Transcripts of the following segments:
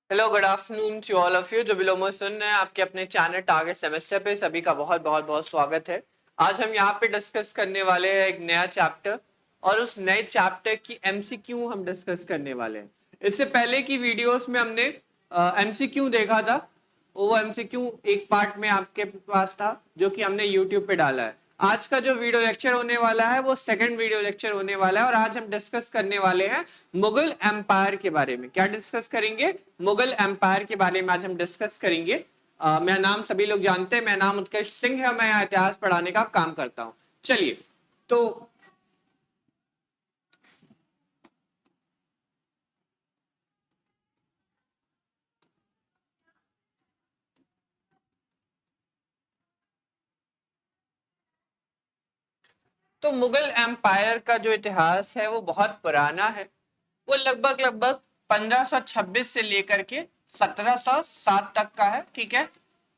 Hello, good afternoon to all of you. जो भी लोग मुझे सुन रहे हैं, आपके अपने चैनल टारगेट सेमेस्टर पे सभी का बहुत बहुत बहुत स्वागत है। आज हम यहाँ पे डिस्कस करने वाले हैं एक नया चैप्टर, और उस नए चैप्टर की एमसीक्यू हम डिस्कस करने वाले हैं। इससे पहले की वीडियोस में हमने एमसीक्यू देखा था। वो एमसीक्यू एक पार्ट में आपके पास था जो कि हमने यूट्यूब पे डाला है। आज का जो वीडियो लेक्चर होने वाला है वो सेकंड वीडियो लेक्चर होने वाला है, और आज हम डिस्कस करने वाले हैं मुगल एम्पायर के बारे में। क्या डिस्कस करेंगे? मुगल एम्पायर के बारे में आज हम डिस्कस करेंगे। मेरा नाम सभी लोग जानते हैं, मेरा नाम उत्कर्ष सिंह है। मैं यहाँ इतिहास पढ़ाने का काम करता हूँ। चलिए, तो मुगल एम्पायर का जो इतिहास है वो बहुत पुराना है। वो लगभग लगभग 1526 से लेकर के 1707 तक का है। ठीक है।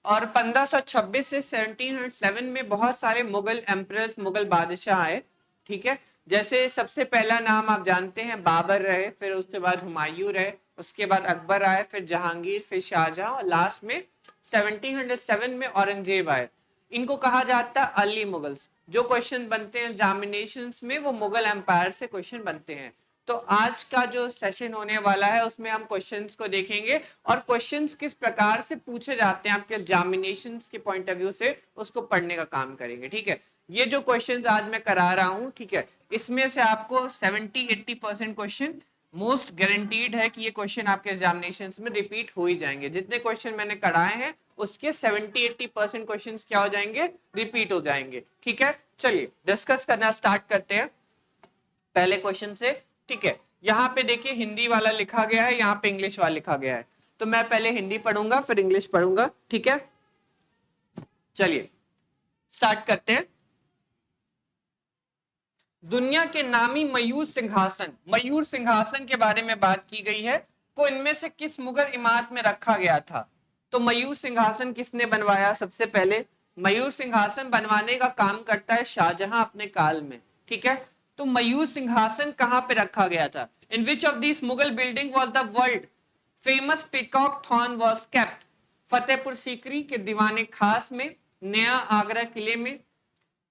और 1526 से 1707 में बहुत सारे मुगल एम्परर्स, मुगल बादशाह आए। ठीक है। जैसे सबसे पहला नाम आप जानते हैं, बाबर रहे, फिर उसके बाद हुमायूं रहे, उसके बाद अकबर आए, फिर जहांगीर, फिर शाहजहां, और लास्ट में 1707 में औरंगजेब आए। इनको कहा जाता है अर्ली मुगल्स। जो क्वेश्चन बनते हैं एग्जामिनेशंस में वो मुगल एम्पायर से क्वेश्चन बनते हैं। तो आज का जो सेशन होने वाला है उसमें हम क्वेश्चंस को देखेंगे, और क्वेश्चंस किस प्रकार से पूछे जाते हैं आपके एग्जामिनेशंस के पॉइंट ऑफ व्यू से उसको पढ़ने का काम करेंगे। ठीक है। ये जो क्वेश्चंस आज मैं करा रहा हूं, ठीक है, इसमें से आपको 70-80% क्वेश्चन मोस्ट गारंटीड है कि ये क्वेश्चन आपके एग्जामिनेशंस में रिपीट हो ही जाएंगे। जितने क्वेश्चन मैंने कराए हैं उसके 70-80% क्वेश्चन क्या हो जाएंगे? रिपीट हो जाएंगे। ठीक है। चलिए डिस्कस करना स्टार्ट करते हैं पहले क्वेश्चन से। ठीक है। यहाँ पे देखिए हिंदी वाला लिखा गया है, यहाँ पे इंग्लिश वाला लिखा गया है। तो मैं पहले हिंदी पढ़ूंगा फिर इंग्लिश पढ़ूंगा। ठीक है। चलिए स्टार्ट करते हैं। दुनिया के नामी मयूर सिंहासन के बारे में बात की गई है। को इनमें से किस मुगल इमारत में रखा गया था? तो मयूर सिंहासन किसने बनवाया? सबसे पहले मयूर सिंहासन बनवाने का काम करता है शाहजहां अपने काल में। ठीक है। तो मयूर सिंहासन कहां पे रखा गया था? In which of this Mughal building was the world famous peacock throne was kept? Fatehpur Sikri के दीवाने खास में, नया आगरा किले में,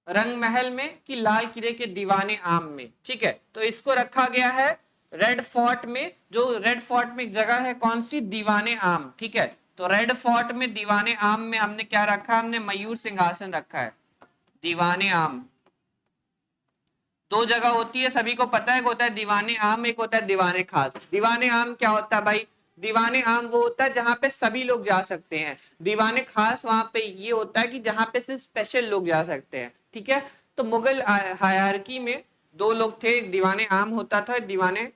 रंग महल में, कि लाल किले के दीवाने आम में? ठीक है। तो इसको रखा गया है रेड फोर्ट में। जो रेड फोर्ट में एक जगह है कौन सी? दीवाने आम। ठीक है। तो रेड फोर्ट में दीवाने आम में हमने क्या रखा? हमने मयूर सिंहासन रखा है। दीवाने आम दो जगह होती है, सभी को पता है। एक होता है दीवाने आम, एक होता है दीवाने खास। दीवाने आम क्या होता है भाई? दीवाने आम वो होता है जहां पे सभी लोग जा सकते हैं। दीवाने खास वहां पे ये होता है कि जहां पे सिर्फ स्पेशल लोग जा सकते हैं। ठीक है। तो मुगल हायरार्की में दो लोग थे, एक दीवाने आम होता था, एक दीवाने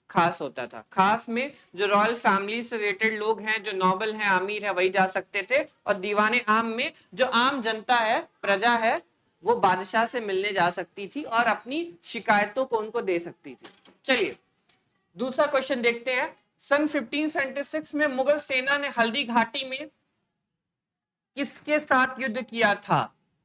खास होता था। खास में जो रॉयल फैमिली से रिलेटेड लोग हैं, जो नोबल हैं, अमीर है, वही जा सकते थे। और दीवाने आम में जो आम जनता है, प्रजा है, वो बादशाह से मिलने जा सकती थी और अपनी शिकायतों को उनको दे सकती थी। चलिए दूसरा क्वेश्चन देखते हैं। सन 1576 में मुगल सेना ने हल्दी घाटी में किसके साथ युद्ध किया था?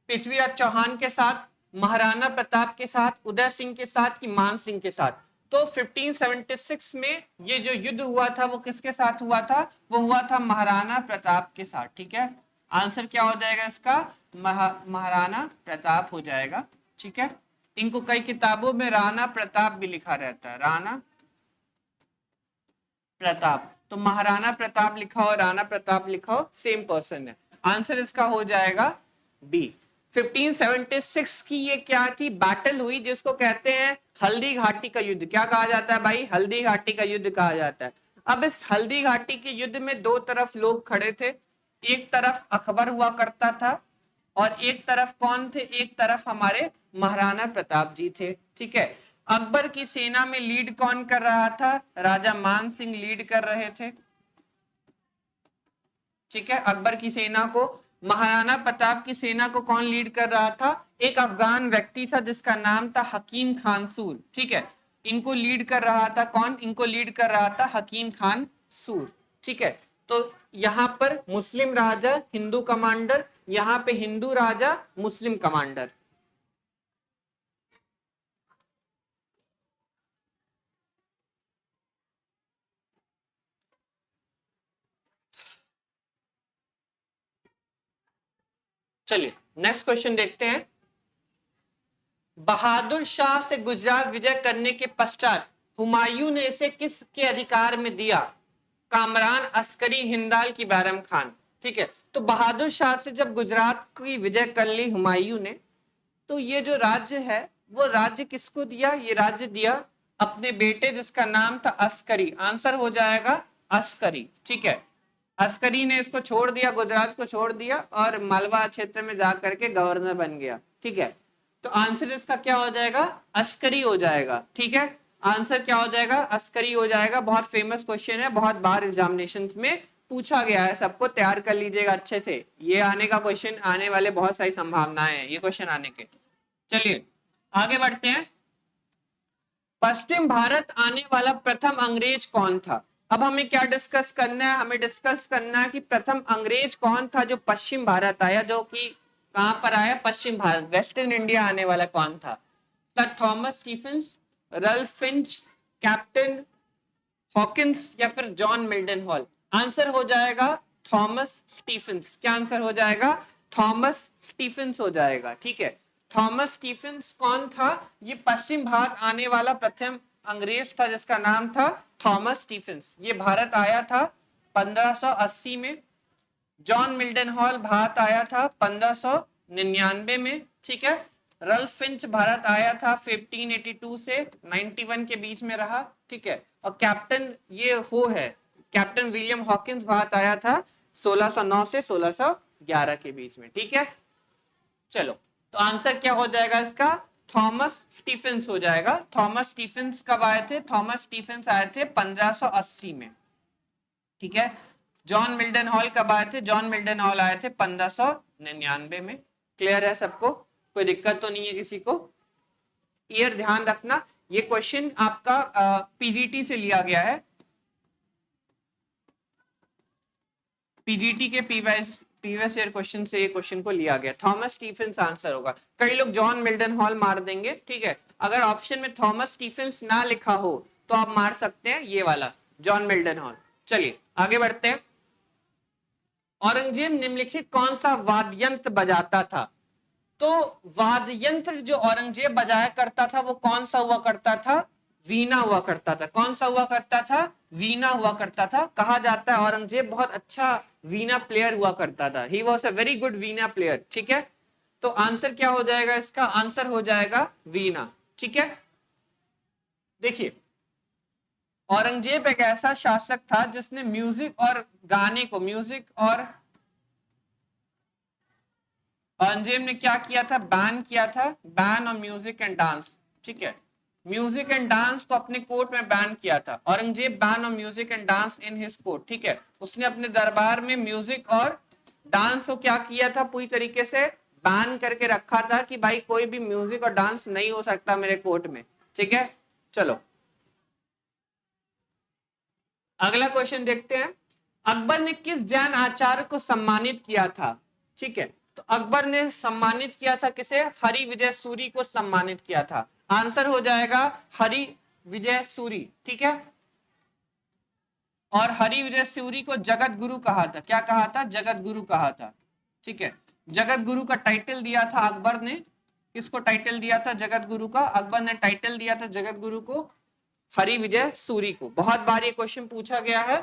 पृथ्वीराज चौहान के साथ, महाराणा प्रताप के साथ, उदय सिंह के साथ, कि मान सिंह के साथ? तो 1576 में ये जो युद्ध हुआ था वो किसके साथ हुआ था? वो हुआ था महाराणा प्रताप के साथ। ठीक है। आंसर क्या हो जाएगा इसका? महाराणा प्रताप हो जाएगा। ठीक है। इनको कई किताबों में राणा प्रताप भी लिखा रहता है, राणा प्रताप। तो महाराणा प्रताप लिखा हो, राणा प्रताप लिखा हो, सेम पर्सन है। आंसर इसका हो जाएगा बी। 1576 की ये क्या थी? बैटल हुई जिसको कहते हैं हल्दी घाटी का युद्ध। क्या कहा जाता है भाई? हल्दी घाटी का युद्ध कहा जाता है। अब इस हल्दी घाटी के युद्ध में दो तरफ लोग खड़े थे। एक तरफ अकबर हुआ करता था, और एक तरफ कौन थे? एक तरफ हमारे महाराणा प्रताप जी थे। ठीक है। अकबर की सेना में लीड कौन कर रहा था? राजा मान सिंह लीड कर रहे थे। ठीक है। अकबर की सेना को, महाराणा प्रताप की सेना को कौन लीड कर रहा था? एक अफगान व्यक्ति था जिसका नाम था हकीम खान सूर। ठीक है। इनको लीड कर रहा था कौन? इनको लीड कर रहा था हकीम खान सूर। ठीक है। तो यहां पर मुस्लिम राजा, हिंदू कमांडर, यहां पे हिंदू राजा, मुस्लिम कमांडर। चलिए नेक्स्ट क्वेश्चन देखते हैं। बहादुर शाह से गुजरात विजय करने के पश्चात हुमायूं ने इसे किसके अधिकार में दिया? कामरान, अस्करी, हिंदाल की बैरम खान। ठीक है, तो बहादुर शाह से जब गुजरात की विजय कर ली हुमायूं ने, तो ये जो राज्य है वो राज्य किसको दिया? ये राज्य दिया अपने बेटे जिसका नाम था अस्करी। आंसर हो जाएगा अस्करी। ठीक है, अस्करी ने इसको छोड़ दिया, गुजरात को छोड़ दिया और मालवा क्षेत्र में जाकर के गवर्नर बन गया। ठीक है, तो आंसर इसका क्या हो जाएगा? अस्करी हो जाएगा। ठीक है, आंसर क्या हो जाएगा? अस्करी हो जाएगा। बहुत फेमस क्वेश्चन है, बहुत बार एग्जामिनेशन में पूछा गया है, सबको तैयार कर लीजिएगा अच्छे से। ये आने का क्वेश्चन आने वाले बहुत सारी संभावनाएं हैं ये क्वेश्चन आने के। चलिए आगे बढ़ते हैं। पश्चिम भारत आने वाला प्रथम अंग्रेज कौन था? अब हमें क्या डिस्कस करना है? हमें डिस्कस करना है कि प्रथम अंग्रेज कौन था जो पश्चिम भारत आया, जो कि कहां पर आया? पश्चिम भारत, वेस्टर्न इंडिया आने वाला कौन था? Sir Thomas Stephens, Ralph Finch, captain Hawkins या फिर जॉन मिल्टन हॉल? आंसर हो जाएगा थॉमस स्टीफेंस। क्या आंसर हो जाएगा? थॉमस स्टीफेंस हो जाएगा। ठीक है, थॉमस स्टीफेंस कौन था? ये पश्चिम भारत आने वाला प्रथम अंग्रेज था जिसका नाम था थॉमस स्टीफेंस। ये भारत आया था 1580 में। जॉन मिल्टन हॉल भारत आया था 1599 में। ठीक है, रल्फ फिंच भारत आया था 1582 से 91 के बीच में रहा। ठीक है, और कैप्टन ये हो है कैप्टन विलियम हॉकिंस भारत आया था 1609 से 1611 के बीच में। ठीक है, चलो तो आंसर क्या हो जाएगा इसका? थॉमस स्टीफेंस हो जाएगा। थॉमस स्टीफेंस कब आए थे? थॉमस स्टीफेंस आए थे 1580 में। ठीक है, जॉन मिल्टन हॉल कब आए थे? जॉन मिल्टन हॉल आए थे 1599 में। क्लियर है सबको? कोई दिक्कत तो नहीं है किसी को? ईयर ध्यान रखना, ये क्वेश्चन आपका पीजीटी से लिया गया है। पीजीटी के प्रीवियस ईयर क्वेश्चन से ये क्वेश्चन को लिया गया। थॉमस स्टीफेंस आंसर होगा। कई लोग जॉन मिल्टन हॉल मार देंगे। ठीक है, अगर ऑप्शन में थॉमस स्टीफेंस ना लिखा हो तो आप मार सकते हैं ये वाला जॉन मिल्टन हॉल। चलिए आगे बढ़ते हैं। औरंगजेब निम्नलिखित कौन सा वाद्य यंत्र बजाता था? तो वाद्य यंत्र जो औरंगजेब बजाया करता था वो कौन सा हुआ करता था? वीणा हुआ करता था। कौन सा हुआ करता था? वीणा हुआ करता था। कहा जाता है औरंगजेब बहुत अच्छा वीणा प्लेयर हुआ करता था। He was a very good Veena player. ठीक है, तो आंसर क्या हो जाएगा इसका? आंसर हो जाएगा वीणा। ठीक है, देखिए औरंगजेब एक ऐसा शासक था जिसने म्यूजिक और गाने को औरंगजेब ने क्या किया था? बैन किया था, ban on music and dance. ठीक है, म्यूजिक एंड डांस को अपने कोर्ट में बैन किया था। Aurangzeb ban on music and dance in his court. ठीक है, उसने अपने दरबार में म्यूजिक और डांस को क्या किया था? पूरी तरीके से बैन करके रखा था कि भाई कोई भी म्यूजिक और डांस नहीं हो सकता मेरे कोर्ट में। ठीक है, चलो अगला क्वेश्चन देखते हैं। अकबर ने किस जैन आचार्य को सम्मानित किया था? ठीक है, तो अकबर ने सम्मानित किया था किसे? हरि विजय सूरी को सम्मानित किया था। आंसर हो जाएगा हरि विजय सूरी। ठीक है, और हरि विजय सूरी को जगत गुरु कहा था। क्या कहा था? जगत गुरु कहा था। ठीक है, जगत गुरु का टाइटल दिया था अकबर ने। किसको टाइटल दिया था? जगत गुरु का। अकबर ने टाइटल दिया था जगत गुरु को हरि विजय सूरी को। बहुत बार ये क्वेश्चन पूछा गया है।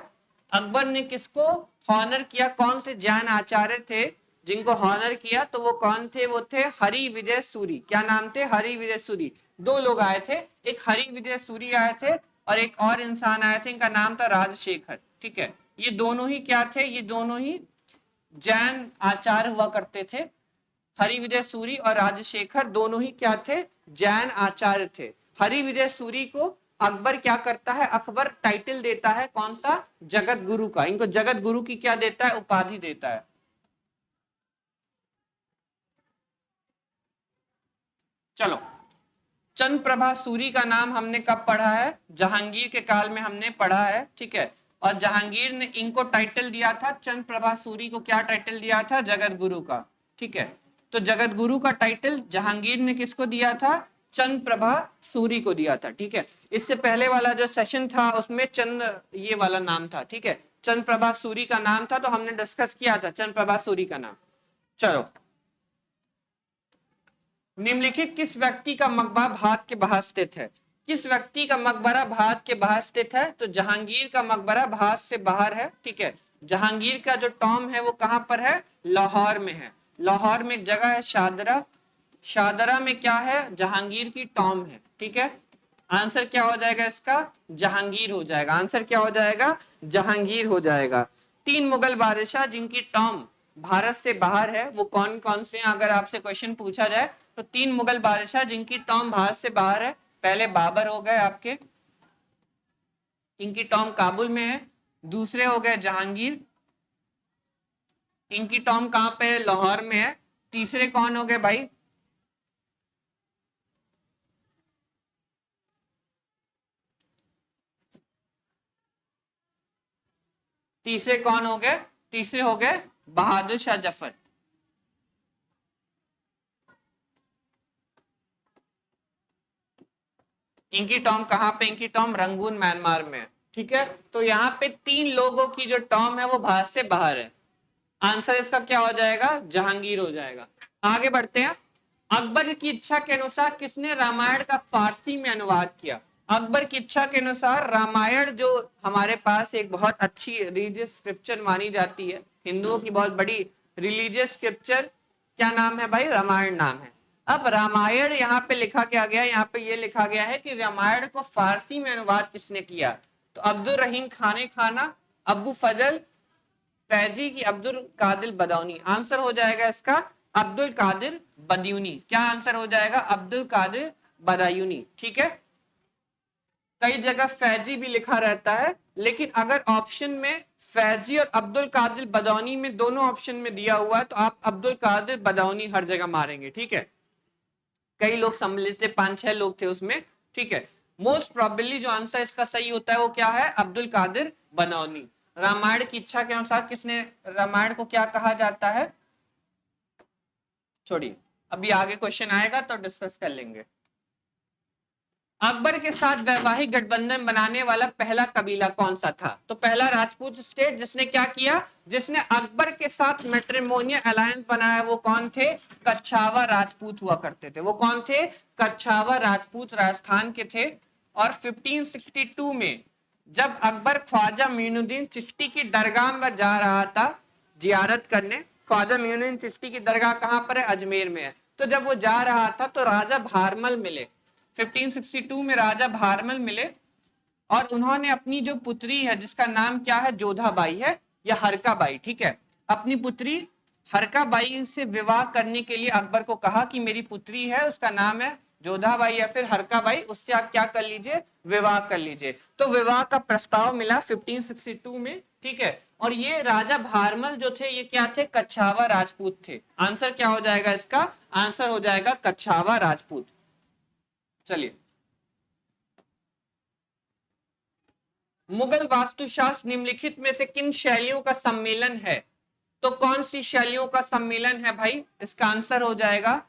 अकबर ने किसको हॉनर किया? कौन से जैन आचार्य थे जिनको हॉनर किया? तो वो कौन थे? वो थे हरि विजय सूरी। क्या नाम थे? हरि विजय सूरी। दो लोग आए थे, एक हरि विजय सूरी आए थे और एक और इंसान आए थे, इनका नाम था राजशेखर। ठीक है, ये दोनों ही क्या थे? ये दोनों ही जैन आचार्य हुआ करते थे। हरि विजय सूरी और राजशेखर दोनों ही क्या थे? जैन आचार्य थे। हरि विजय सूरी को अकबर क्या करता है? अकबर टाइटल देता है कौन सा? जगत गुरु का। इनको जगत गुरु की क्या देता है? उपाधि देता है। चलो, चंद्र प्रभा सूरी का नाम हमने कब पढ़ा है? जहांगीर के काल में हमने पढ़ा है। ठीक है, और जहांगीर ने इनको टाइटल दिया था, चंद्र प्रभा सूरी को क्या टाइटल दिया था? जगत गुरु का। ठीक है, तो जगत गुरु का टाइटल जहांगीर ने किसको दिया था? चंद्र प्रभा सूरी को दिया था। ठीक है, इससे पहले वाला जो सेशन था उसमें चंद्र ये वाला नाम था। ठीक है, चंद्र प्रभा सूरी का नाम था, तो हमने डिस्कस किया था चंद्र प्रभा सूरी का नाम। चलो निम्नलिखित किस व्यक्ति का मकबरा भारत के बाहर स्थित है? किस व्यक्ति का मकबरा भारत के बाहर स्थित है? तो जहांगीर का मकबरा भारत से बाहर है, ठीक है। जहांगीर का जो टॉम है वो कहां पर है? लाहौर में है। लाहौर में एक जगह है शादरा, शादरा में क्या है? जहांगीर की टॉम है, ठीक है। आंसर क्या हो जाएगा इसका? जहांगीर हो जाएगा। आंसर क्या हो जाएगा? जहांगीर हो जाएगा। 3 मुगल बादशाह जिनकी टॉम भारत से बाहर है वो कौन कौन से हैं? अगर आपसे क्वेश्चन पूछा जाए तो 3 मुगल बादशाह जिनकी टॉम भारत से बाहर है, पहले बाबर हो गए आपके, इनकी टॉम काबुल में है। दूसरे हो गए जहांगीर, इनकी टॉम कहां पे है? लाहौर में है। तीसरे कौन हो गए भाई? तीसरे कौन हो गए? तीसरे हो गए बहादुर शाह जफर। इनकी टॉम कहां पे? इनकी टॉम रंगून म्यांमार में है, ठीक है। तो यहाँ पे 3 लोगों की जो टॉम है वो भारत से बाहर है। आंसर इसका क्या हो जाएगा? जहांगीर हो जाएगा। आगे बढ़ते हैं। अकबर की इच्छा के अनुसार किसने रामायण का फारसी में अनुवाद किया? अकबर की इच्छा के अनुसार रामायण जो हमारे पास एक बहुत अच्छी रिलीजियस स्क्रिप्चर मानी जाती है, हिंदुओं की बहुत बड़ी रिलीजियस स्क्रिप्चर, क्या नाम है भाई? रामायण नाम है। अब रामायण यहाँ पे लिखा क्या गया? यहाँ पे ये लिखा गया है कि रामायण को फारसी में अनुवाद किसने किया? तो अब्दुल रहीम खाने खाना, अबू फजल फैजी की अब्दुल कादिर बदायूनी। आंसर हो जाएगा इसका अब्दुल कादिर बदायूनी। क्या आंसर हो जाएगा? अब्दुल कादिर बदायूनी, ठीक है। कई जगह फैजी भी लिखा रहता है, लेकिन अगर ऑप्शन में फैजी और अब्दुल कादिर बदायूनी में दोनों ऑप्शन में दिया हुआ है तो आप अब्दुल कादिर बदायूनी हर जगह मारेंगे, ठीक है। कई लोग सम्मिलित थे, 5-6 लोग थे उसमें, ठीक है। मोस्ट प्रोबेबली जो आंसर इसका सही होता है वो क्या है? अब्दुल कादिर बदायूनी। रामायण की इच्छा के अनुसार किसने रामायण को क्या कहा जाता है? छोड़िए, अभी आगे क्वेश्चन आएगा तो डिस्कस कर लेंगे। अकबर के साथ वैवाहिक गठबंधन बनाने वाला पहला कबीला कौन सा था? तो पहला राजपूत स्टेट जिसने क्या किया? जिसने अकबर के साथ मैट्रिमोनियल अलायंस बनाया, वो कौन थे? कच्छावा राजपूत हुआ करते थे। वो कौन थे? कच्छावा राजपूत राजस्थान के थे। और 1562 में जब अकबर ख्वाजा मोइनुद्दीन चिश्ती की दरगाह में जा रहा था जियारत करने, ख्वाजा मोइनुद्दीन चिश्ती की दरगाह कहां पर है? अजमेर में है। तो जब वो जा रहा था तो राजा भारमल मिले, 1562 में राजा भारमल मिले और उन्होंने अपनी जो पुत्री है जिसका नाम क्या है? जोधाबाई है या हरकाबाई, ठीक है। अपनी पुत्री हरकाबाई से विवाह करने के लिए अकबर को कहा कि मेरी पुत्री है, उसका नाम है जोधाबाई या फिर हरकाबाई, उससे आप क्या कर लीजिए? विवाह कर लीजिए। तो विवाह का प्रस्ताव मिला 1562 में, ठीक है। और ये राजा भारमल जो थे ये क्या थे? कच्छावा राजपूत थे। आंसर क्या हो जाएगा इसका? आंसर हो जाएगा कच्छावा राजपूत। चलिए, मुगल वास्तुशास्त्र निम्नलिखित में से किन शैलियों का सम्मेलन है? तो कौन सी शैलियों का सम्मेलन है भाई? इसका आंसर हो जाएगा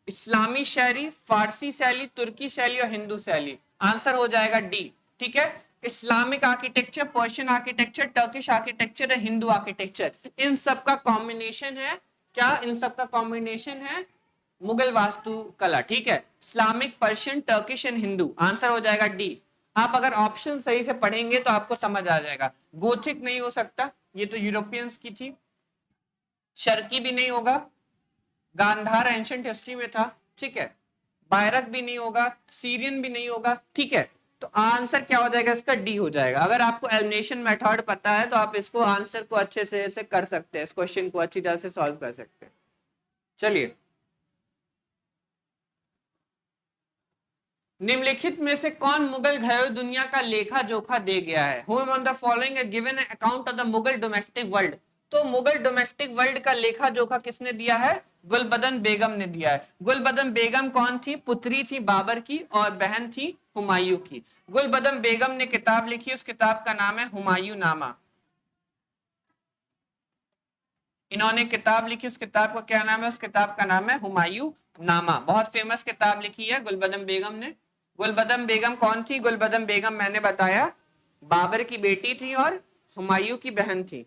इस्लामी शैली, फारसी शैली, तुर्की शैली और हिंदू शैली। आंसर हो जाएगा डी, ठीक है। Islamic architecture, Persian architecture, Turkish architecture, Hindu architecture, इन सब का कॉम्बिनेशन है क्या? इन सब का कॉम्बिनेशन है मुगल वास्तुकला, ठीक है। Islamic, Persian, Turkish and Hindu. Answer हो जाएगा डी। आप अगर ऑप्शन सही से पढ़ेंगे तो आपको समझ आ जाएगा। गोथिक नहीं हो सकता, ये तो यूरोपियंस की थी। शर्की भी नहीं होगा, गांधार एंशिएंट हिस्ट्री में था, ठीक है। बायरक भी नहीं होगा, सीरियन भी नहीं होगा, ठीक है। तो आंसर क्या हो जाएगा इसका? डी हो जाएगा। अगर आपको एलिमिनेशन मेथड पता है तो आप इसको आंसर को अच्छे से कर सकते हैं, इस क्वेश्चन को अच्छी तरह से सॉल्व कर सकते हैं। चलिए, निम्नलिखित में से कौन मुगल घरेलू दुनिया का लेखा जोखा दे गया है? Whom on the following has given an account of the Mughal domestic world? तो मुगल डोमेस्टिक वर्ल्ड का लेखा जोखा किसने दिया है? गुलबदन बेगम ने दिया है। गुलबदन बेगम कौन थी? पुत्री थी बाबर की और बहन थी हुमायूं की। गुलबदन बेगम ने किताब लिखी, उस किताब का नाम है हुमायूं नामा। इन्होंने किताब लिखी, उस किताब का क्या नाम है? उस किताब का नाम है हुमायूं नामा। बहुत फेमस किताब लिखी है गुलबदन बेगम ने। गुलबदन बेगम कौन थी? गुलबदन बेगम मैंने बताया बाबर की बेटी थी और हुमायूं की बहन थी।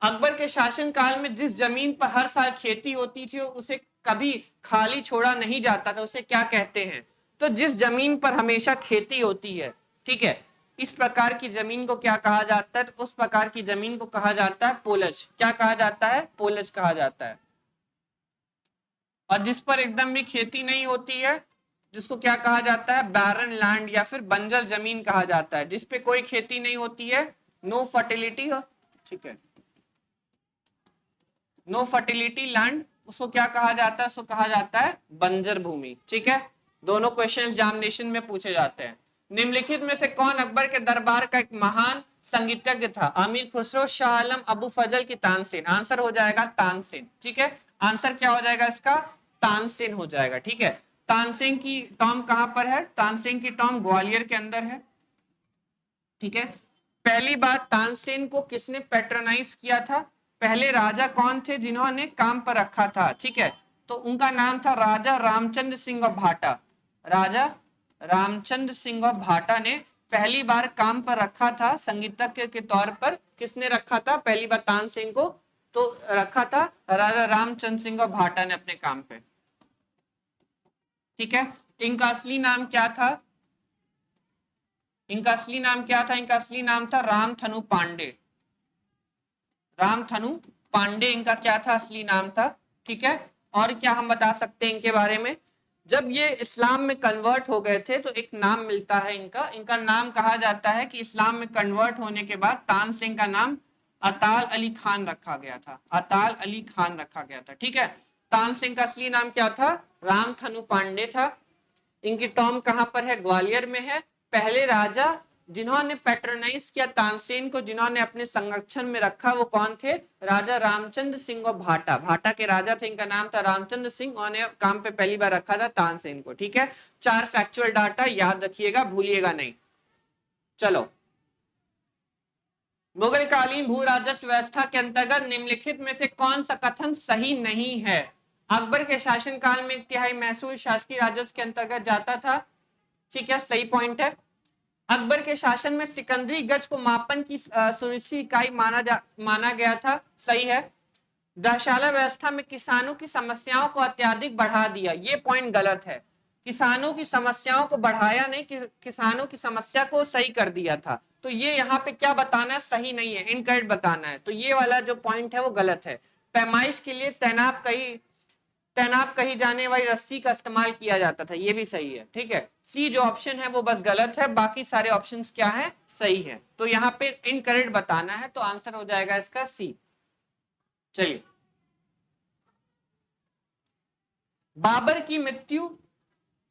अकबर के शासन काल में जिस जमीन पर हर साल खेती होती थी उसे कभी खाली छोड़ा नहीं जाता था, उसे क्या कहते हैं? तो जिस जमीन पर हमेशा खेती होती है, ठीक है, इस प्रकार की जमीन को क्या कहा जाता है? तो उस प्रकार की जमीन को कहा जाता है पोलज। क्या कहा जाता है? पोलज कहा जाता है। और जिस पर एकदम भी खेती नहीं होती है, जिसको क्या कहा जाता है? बैरन लैंड या फिर बंजर जमीन कहा जाता है, जिसपे कोई खेती नहीं होती है, नो फर्टिलिटी हो, ठीक है, नो फर्टिलिटी लैंड, उसको क्या कहा जाता है? उसको कहा जाता है बंजर भूमि। ठीक है, दोनों क्वेश्चन एग्जामिनेशन में पूछे जाते हैं। निम्नलिखित में से कौन अकबर के दरबार का एक महान संगीतज्ञ था? अमीर खुसरो, शाह आलम, अबू फजल की तानसेन? आंसर हो जाएगा तानसेन। ठीक है, आंसर क्या हो जाएगा इसका? तानसेन हो जाएगा। ठीक है, तानसेन की टॉम कहां पर है? तानसेन की टॉम ग्वालियर के अंदर है। ठीक है, पहली बार तानसेन को किसने पैट्रोनाइज किया था? पहले राजा कौन थे जिन्होंने काम पर रखा था? ठीक है, तो उनका नाम था राजा रामचंद्र सिंह ऑफ भाटा। राजा रामचंद्र सिंह ऑफ भाटा ने पहली बार काम पर रखा था संगीतज्ञ के तौर पर। किसने रखा था पहली बार तानसेन को? तो रखा था राजा रामचंद्र सिंह ऑफ भाटा ने अपने काम पे। ठीक है, इनका असली नाम क्या था? इनका असली नाम क्या था? इनका असली नाम था रामथनु पांडे। रामथनु पांडे इनका क्या था? असली नाम था। ठीक है, और क्या हम बता सकते हैं इनके बारे में? जब ये इस्लाम में कन्वर्ट हो गए थे तो एक नाम मिलता है इनका। इनका नाम कहा जाता है कि इस्लाम में कन्वर्ट होने के बाद तानसेन का नाम अताल अली खान रखा गया था। अताल अली खान रखा गया था। ठीक है, तानसेन का असली नाम क्या था? रामथनु पांडे था। इनकी टॉम कहां पर है? ग्वालियर में है। पहले राजा जिन्होंने पैट्रोनाइज किया तानसेन को, जिन्होंने अपने संरक्षण में रखा, वो कौन थे? राजा रामचंद्र सिंह और भाटा। भाटा के राजा थे, इनका नाम था रामचंद्र सिंह, उन्होंने काम पे पहली बार रखा था तानसेन को। ठीक है, 4 फैक्चुअल डाटा याद रखिएगा, भूलिएगा नहीं। चलो, मुगलकालीन भू राजस्व व्यवस्था के अंतर्गत निम्नलिखित में से कौन सा कथन सही नहीं है? अकबर के शासनकाल में एक तिहाई महसूल शासकीय राजस्व के अंतर्गत जाता था। ठीक है, सही पॉइंट है। अकबर के शासन में सिकंदरी गज को मापन की सुनिश्चित इकाई माना गया था। सही है। गौशाला व्यवस्था में किसानों की समस्याओं को अत्यधिक बढ़ा दिया, ये पॉइंट गलत है। किसानों की समस्याओं को बढ़ाया नहीं, किसानों की समस्या को सही कर दिया था। तो ये यहाँ पे क्या बताना है? सही नहीं है, इनकरेक्ट बताना है। तो ये वाला जो पॉइंट है वो गलत है। पैमाइश के लिए तैनात कही जाने वाली रस्सी का इस्तेमाल किया जाता था, ये भी सही है। ठीक है, सी जो ऑप्शन है वो बस गलत है, बाकी सारे ऑप्शंस क्या है? सही है। तो यहाँ पे इनकरेक्ट बताना है, तो आंसर हो जाएगा इसका सी। चलिए, बाबर की मृत्यु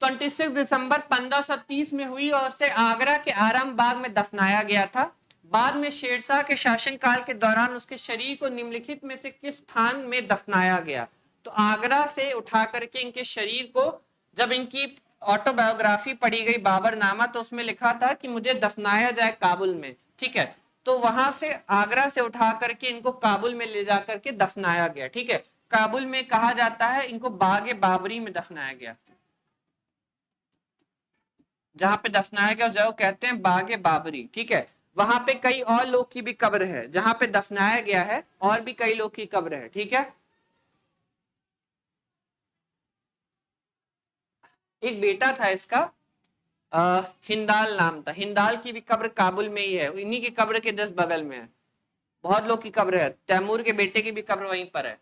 26 दिसंबर 1530 में हुई और उसे आगरा के आराम बाग में दफनाया गया था। बाद में शेरशाह के शासनकाल के दौरान उसके शरीर को निम्नलिखित में से किस स्थान में दफनाया गया? तो आगरा से उठा करके इनके शरीर को, जब इनकी ऑटोबायोग्राफी पढ़ी गई बाबरनामा, तो उसमें लिखा था कि मुझे दफनाया जाए काबुल में। ठीक है, तो वहां से आगरा से उठा करके इनको काबुल में ले जाकर के दफनाया गया। ठीक है, काबुल में कहा जाता है इनको बागे बाबरी में दफनाया गया। जहां पे दफनाया गया जगह कहते हैं बागे बाबरी। ठीक है, वहां पे कई और लोग की भी कब्र है, जहां पे दफनाया गया है और भी कई लोग की कब्र है। ठीक है, एक बेटा था इसका, हिंदाल नाम था। हिंदाल की भी कब्र काबुल में ही है, इन्हीं की कब्र के जस्ट बगल में है। बहुत लोग की कब्र है, तैमूर के बेटे की भी कब्र वहीं पर है।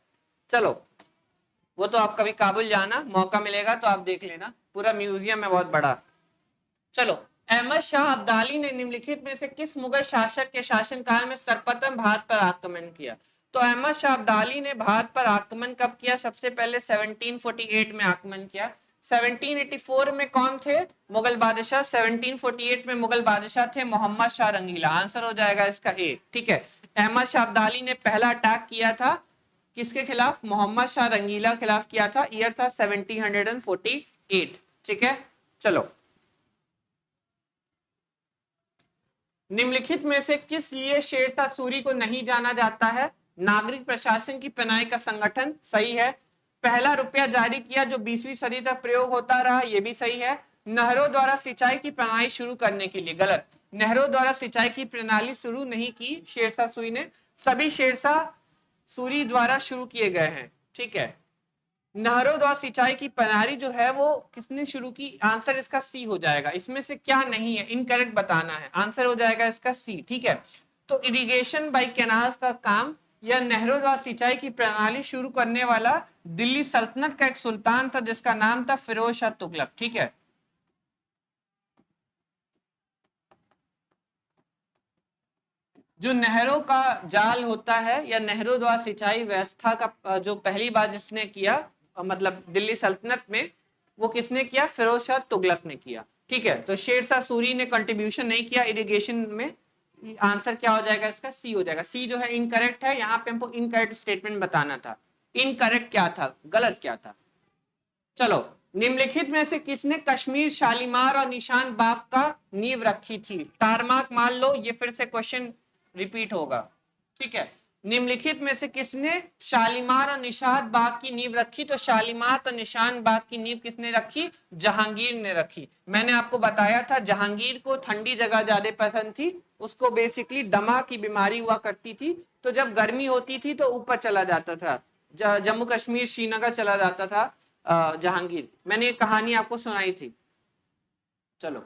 चलो, वो तो आप कभी काबुल जाना, मौका मिलेगा तो आप देख लेना, पूरा म्यूजियम है बहुत बड़ा। चलो, अहमद शाह अब्दाली ने निम्नलिखित में से किस मुगल शासक के शासनकाल में सर्वप्रथम भारत पर आक्रमण किया? तो अहमद शाह अब्दाली ने भारत पर आक्रमण कब किया? सबसे पहले 1748 में आक्रमण किया। 1784 में कौन थे मुगल बादशाह? 1748 में मुगल बादशाह थे मोहम्मद शाह रंगीला। आंसर हो जाएगा इसका ए। ठीक है, अहमद शाह अब्दाली ने पहला अटैक किया था किसके खिलाफ? मोहम्मद शाह रंगीला खिलाफ किया था। ईयर था 1748। ठीक है, चलो, निम्नलिखित में से किस लिए शेरशाह सूरी को नहीं जाना जाता है? नागरिक प्रशासन की प्रणाली का संगठन। सही है। पहला रुपया जारी किया जो 20वीं सदी तक प्रयोग होता रहा, यह भी सही है। नहरों द्वारा सिंचाई की प्रणाली शुरू करने के लिए। गलत, नहरों द्वारा सिंचाई की प्रणाली शुरू नहीं की शेरशाह सूरी ने, सभी शेरशाह सूरी द्वारा शुरू किए गए हैं। ठीक है, नहरों द्वारा सिंचाई की प्रणाली जो है वो किसने शुरू की? आंसर इसका सी हो जाएगा। इसमें से क्या नहीं है, इनकरेक्ट बताना है, आंसर हो जाएगा इसका सी। ठीक है, तो इरिगेशन बाय कैनाल्स का काम या नहरों द्वारा सिंचाई की प्रणाली शुरू करने वाला दिल्ली सल्तनत का एक सुल्तान था जिसका नाम था फिरोज शाह तुगलक। ठीक है, जो नहरों का जाल होता है या नहरों द्वारा सिंचाई व्यवस्था का जो पहली बार जिसने किया मतलब दिल्ली सल्तनत में, वो किसने किया? फिरोज शाह तुगलक ने किया। ठीक है, तो शेरशाह सूरी ने कंट्रीब्यूशन नहीं किया इरिगेशन में। आंसर क्या हो जाएगा इसका? सी हो जाएगा। सी जो है इनकरेक्ट है, यहाँ पे हमको इनकरेक्ट स्टेटमेंट बताना था। इनकरेक्ट क्या था, गलत क्या था? चलो, निम्नलिखित में से किसने कश्मीर शालीमार और निशान बाग का नींव रखी थी? टारमार्क मान लो, ये फिर से क्वेश्चन रिपीट होगा। ठीक है, निम्नलिखित में से किसने शालीमार और निशान बाग की नींव रखी? तो शालीमार तो निशान बाग की नींव किसने रखी? जहांगीर ने रखी। मैंने आपको बताया था जहांगीर को ठंडी जगह ज्यादा पसंद थी, उसको बेसिकली दमा की बीमारी हुआ करती थी, तो जब गर्मी होती थी तो ऊपर चला जाता था, जम्मू कश्मीर श्रीनगर चला जाता था जहांगीर। मैंने एक कहानी आपको सुनाई थी। चलो,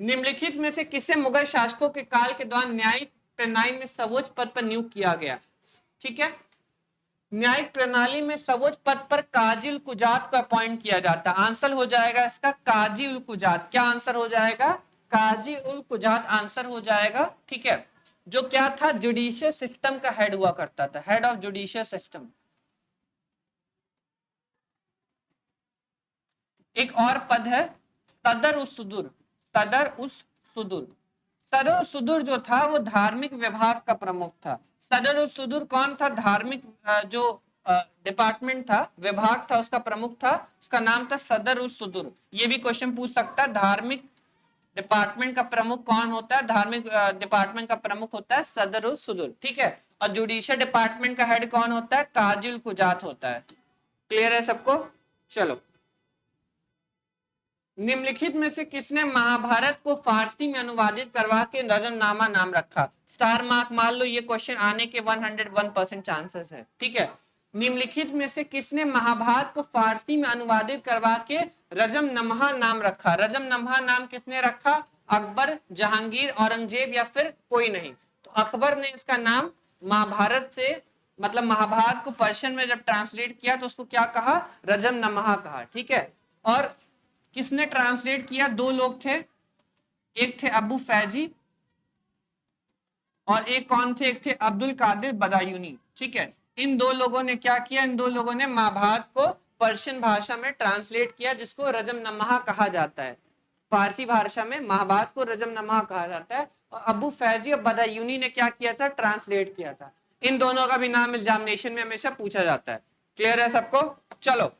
निम्नलिखित में से किसे मुगल शासकों के काल के दौरान न्यायिक प्रणाली में सर्वोच्च पद पर नियुक्त किया गया? ठीक है, न्यायिक प्रणाली में सर्वोच्च पद पर काजी उल कुजात को अपॉइंट किया जाता। आंसर हो जाएगा इसका काजी उल कुजात। क्या आंसर हो जाएगा? काजी उल कुजात आंसर हो जाएगा। ठीक है, जो क्या था? जुडिशियल सिस्टम का हेड हुआ करता था, हेड ऑफ जुडिशियल सिस्टम। एक और पद है सदर उस सुदूर। सदर उस सुदूर, सदर उस सुदूर जो था वो धार्मिक विभाग का प्रमुख था। सदर उस सुदूर कौन था? धार्मिक जो डिपार्टमेंट था, विभाग था, उसका प्रमुख था, उसका नाम था सदर उस सुदूर। ये भी क्वेश्चन पूछ सकता है, धार्मिक डिपार्टमेंट का प्रमुख कौन होता है? धार्मिक डिपार्टमेंट का प्रमुख होता है सदर उस सुदूर। ठीक है, और जुडिशियल डिपार्टमेंट का हेड कौन होता है? काजी उल कुजात होता है। क्लियर है सबको? चलो, निम्नलिखित में से किसने महाभारत को फारसी में अनुवादित करवा के नजमनामा नाम रखा? स्टार मार्क मान लो, ये क्वेश्चन आने के 101% चांसेस है। ठीक है, निम्नलिखित में से किसने महाभारत को फारसी में अनुवादित करवा के रजमनमहा नाम रखा? रजमनमहा नाम किसने रखा? अकबर, जहांगीर, औरंगजेब या फिर कोई नहीं? तो अकबर ने इसका नाम महाभारत से मतलब महाभारत को पर्शियन में जब ट्रांसलेट किया तो उसको क्या कहा? रजमनमहा कहा। ठीक है, और किसने ट्रांसलेट किया? दो लोग थे, एक थे अबू फैजी और एक कौन थे? एक थे अब्दुल कादिर बदायूनी। ठीक है, इन दो लोगों ने क्या किया? इन दो लोगों ने महाभारत को पर्शियन भाषा में ट्रांसलेट किया, जिसको रजमनमहा कहा जाता है। फारसी भाषा में महाभारत को रजमनमहा कहा जाता है, और अबू फैजी और बदायूनी ने क्या किया था? ट्रांसलेट किया था। इन दोनों का भी नाम एग्जामिनेशन में हमेशा पूछा जाता है। क्लियर है सबको? चलो,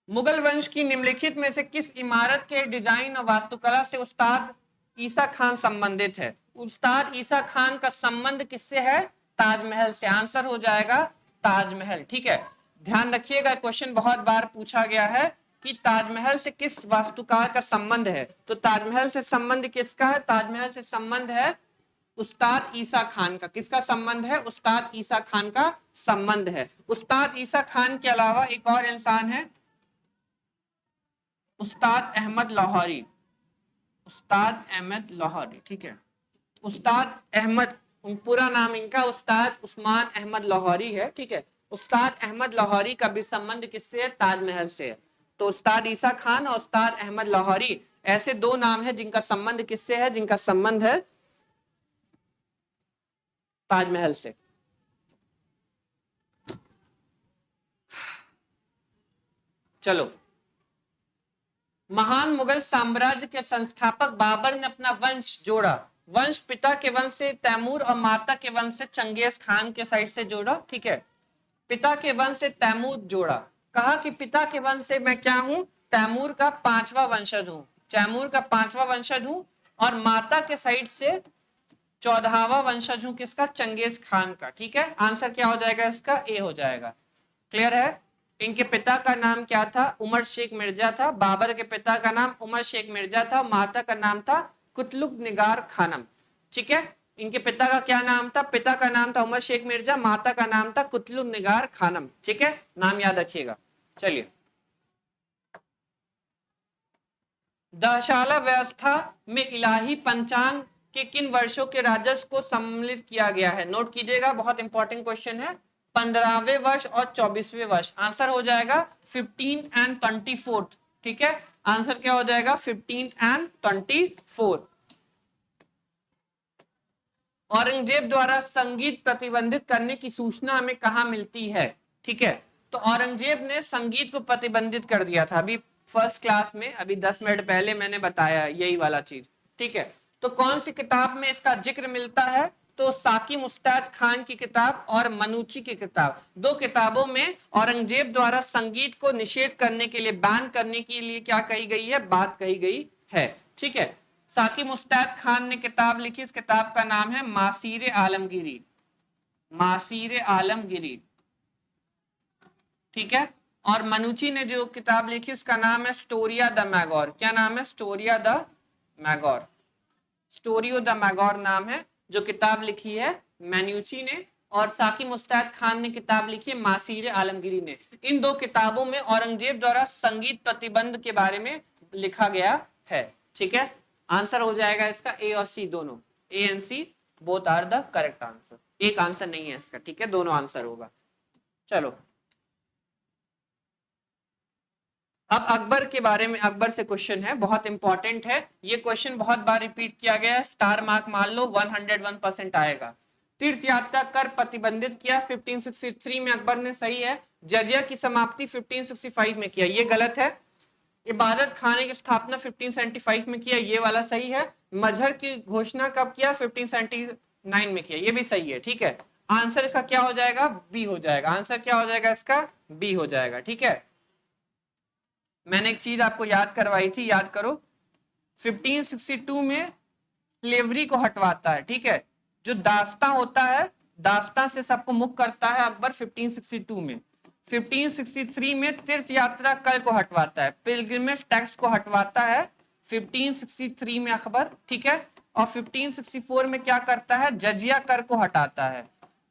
मुगल वंश की निम्नलिखित में से किस इमारत के डिजाइन और वास्तुकला से उस्ताद ईसा खान संबंधित है? उस्ताद ईसा खान का संबंध किससे है? ताजमहल से। आंसर हो जाएगा ताजमहल। ठीक है, ध्यान रखिएगा, क्वेश्चन बहुत बार पूछा गया है कि ताजमहल से किस वास्तुकार का संबंध है। तो ताजमहल से संबंध किसका है? ताजमहल से संबंध है उस्ताद ईसा खान का। किसका संबंध है? उस्ताद ईसा खान का संबंध है। उस्ताद ईसा खान के अलावा एक और इंसान है, उस्ताद अहमद लाहौरी। उस्ताद अहमद लाहौरी। ठीक है, उस्ताद अहमद, पूरा नाम इनका उस्ताद उस्मान अहमद लाहौरी है। ठीक है, उस्ताद अहमद लाहौरी का भी संबंध किससे है? ताजमहल से है। तो उस्ताद ईसा खान और उस्ताद अहमद लाहौरी ऐसे दो नाम है जिनका संबंध किससे है? जिनका संबंध है ताजमहल से। चलो, महान मुगल साम्राज्य के संस्थापक बाबर ने अपना वंश जोड़ा। वंश पिता के वंश से तैमूर और माता के वंश से चंगेज खान के साइड से जोड़ा। ठीक है, पिता के वंश से तैमूर जोड़ा। कहा कि पिता के वंश से मैं क्या हूं? तैमूर का पांचवा वंशज हूं। तैमूर का पांचवा वंशज हूं, और माता के साइड से 14वां वंशज हूं। किसका? चंगेज खान का। ठीक है, आंसर क्या हो जाएगा इसका? ए हो जाएगा। क्लियर है? इनके पिता का नाम क्या था? उमर शेख मिर्जा था। बाबर के पिता का नाम उमर शेख मिर्जा था, माता का नाम था कुतलुक निगार खानम। ठीक है, इनके पिता का क्या नाम था? पिता का नाम था उमर शेख मिर्जा, माता का नाम था कुतलुन निगार खानम। ठीक है, नाम याद रखिएगा। चलिए, दहशाला व्यवस्था में इलाही पंचांग के किन वर्षों के राजस्व को सम्मिलित किया गया है? नोट कीजिएगा, बहुत इंपॉर्टेंट क्वेश्चन है। 15वें वर्ष और 24वें वर्ष। आंसर हो जाएगा 15 एंड 24। ठीक है, आंसर क्या हो जाएगा? 15 एंड 24। औरंगजेब द्वारा संगीत प्रतिबंधित करने की सूचना हमें कहां मिलती है? ठीक है, तो औरंगजेब ने संगीत को प्रतिबंधित कर दिया था। अभी फर्स्ट क्लास में, अभी 10 मिनट पहले मैंने बताया यही वाला चीज। ठीक है, तो कौन सी किताब में इसका जिक्र मिलता है? तो साकी मुस्ताद खान की किताब और मनुची की किताब, दो किताबों में औरंगजेब द्वारा संगीत को निषेध करने के लिए, बैन करने के लिए क्या कही गई है? बात कही गई है। ठीक है, साकी मुस्ताद खान ने किताब लिखी, इस किताब का नाम है मासीर आलमगीरी। मासीर आलमगीरी। ठीक है, और मनुची ने जो किताब लिखी उसका नाम है स्टोरिया द मैगोर। क्या नाम है? स्टोरिया द मैगोर। स्टोरियो द मैगोर नाम है जो किताब लिखी है मैन्यूची ने, और साकी मुस्ताद खान ने किताब लिखी है मासीर आलमगीरी ने। इन दो किताबों में औरंगजेब द्वारा संगीत प्रतिबंध के बारे में लिखा गया है। ठीक है, आंसर हो जाएगा इसका ए और सी दोनों, A and C both are the correct answer. एक आंसर नहीं है इसका। ठीक है, दोनों आंसर होगा। चलो, अब अकबर के बारे में, अकबर से क्वेश्चन है, बहुत इंपॉर्टेंट है ये क्वेश्चन, बहुत बार रिपीट किया गया है। स्टार मार्क मान लो, 101% आएगा। तीर्थ यात्रा कर प्रतिबंधित किया 1563 में अकबर ने, सही है। जजिया की समाप्ति 1565 में किया, ये गलत है। इबादत खाने की स्थापना 1575 में किया, ये वाला सही है। मजहर की घोषणा कब किया? 1579 में किया, ये भी सही है। ठीक है, आंसर इसका क्या हो जाएगा? बी हो जाएगा। आंसर क्या हो जाएगा इसका? बी हो जाएगा। ठीक है, मैंने एक चीज आपको याद करवाई थी, याद करो। 1562 में स्लेवरी को हटवाता है। ठीक है, जो दास्ता होता है, दास्ता से सबको मुक्त करता है अकबर 1562 में। 1563 में तीर्थ यात्रा कर को हटवाता है, पिलग्रिमेज टैक्स को हटवाता है 1563 में अकबर। ठीक है, और 1564 में क्या करता है? जजिया कर को हटाता है।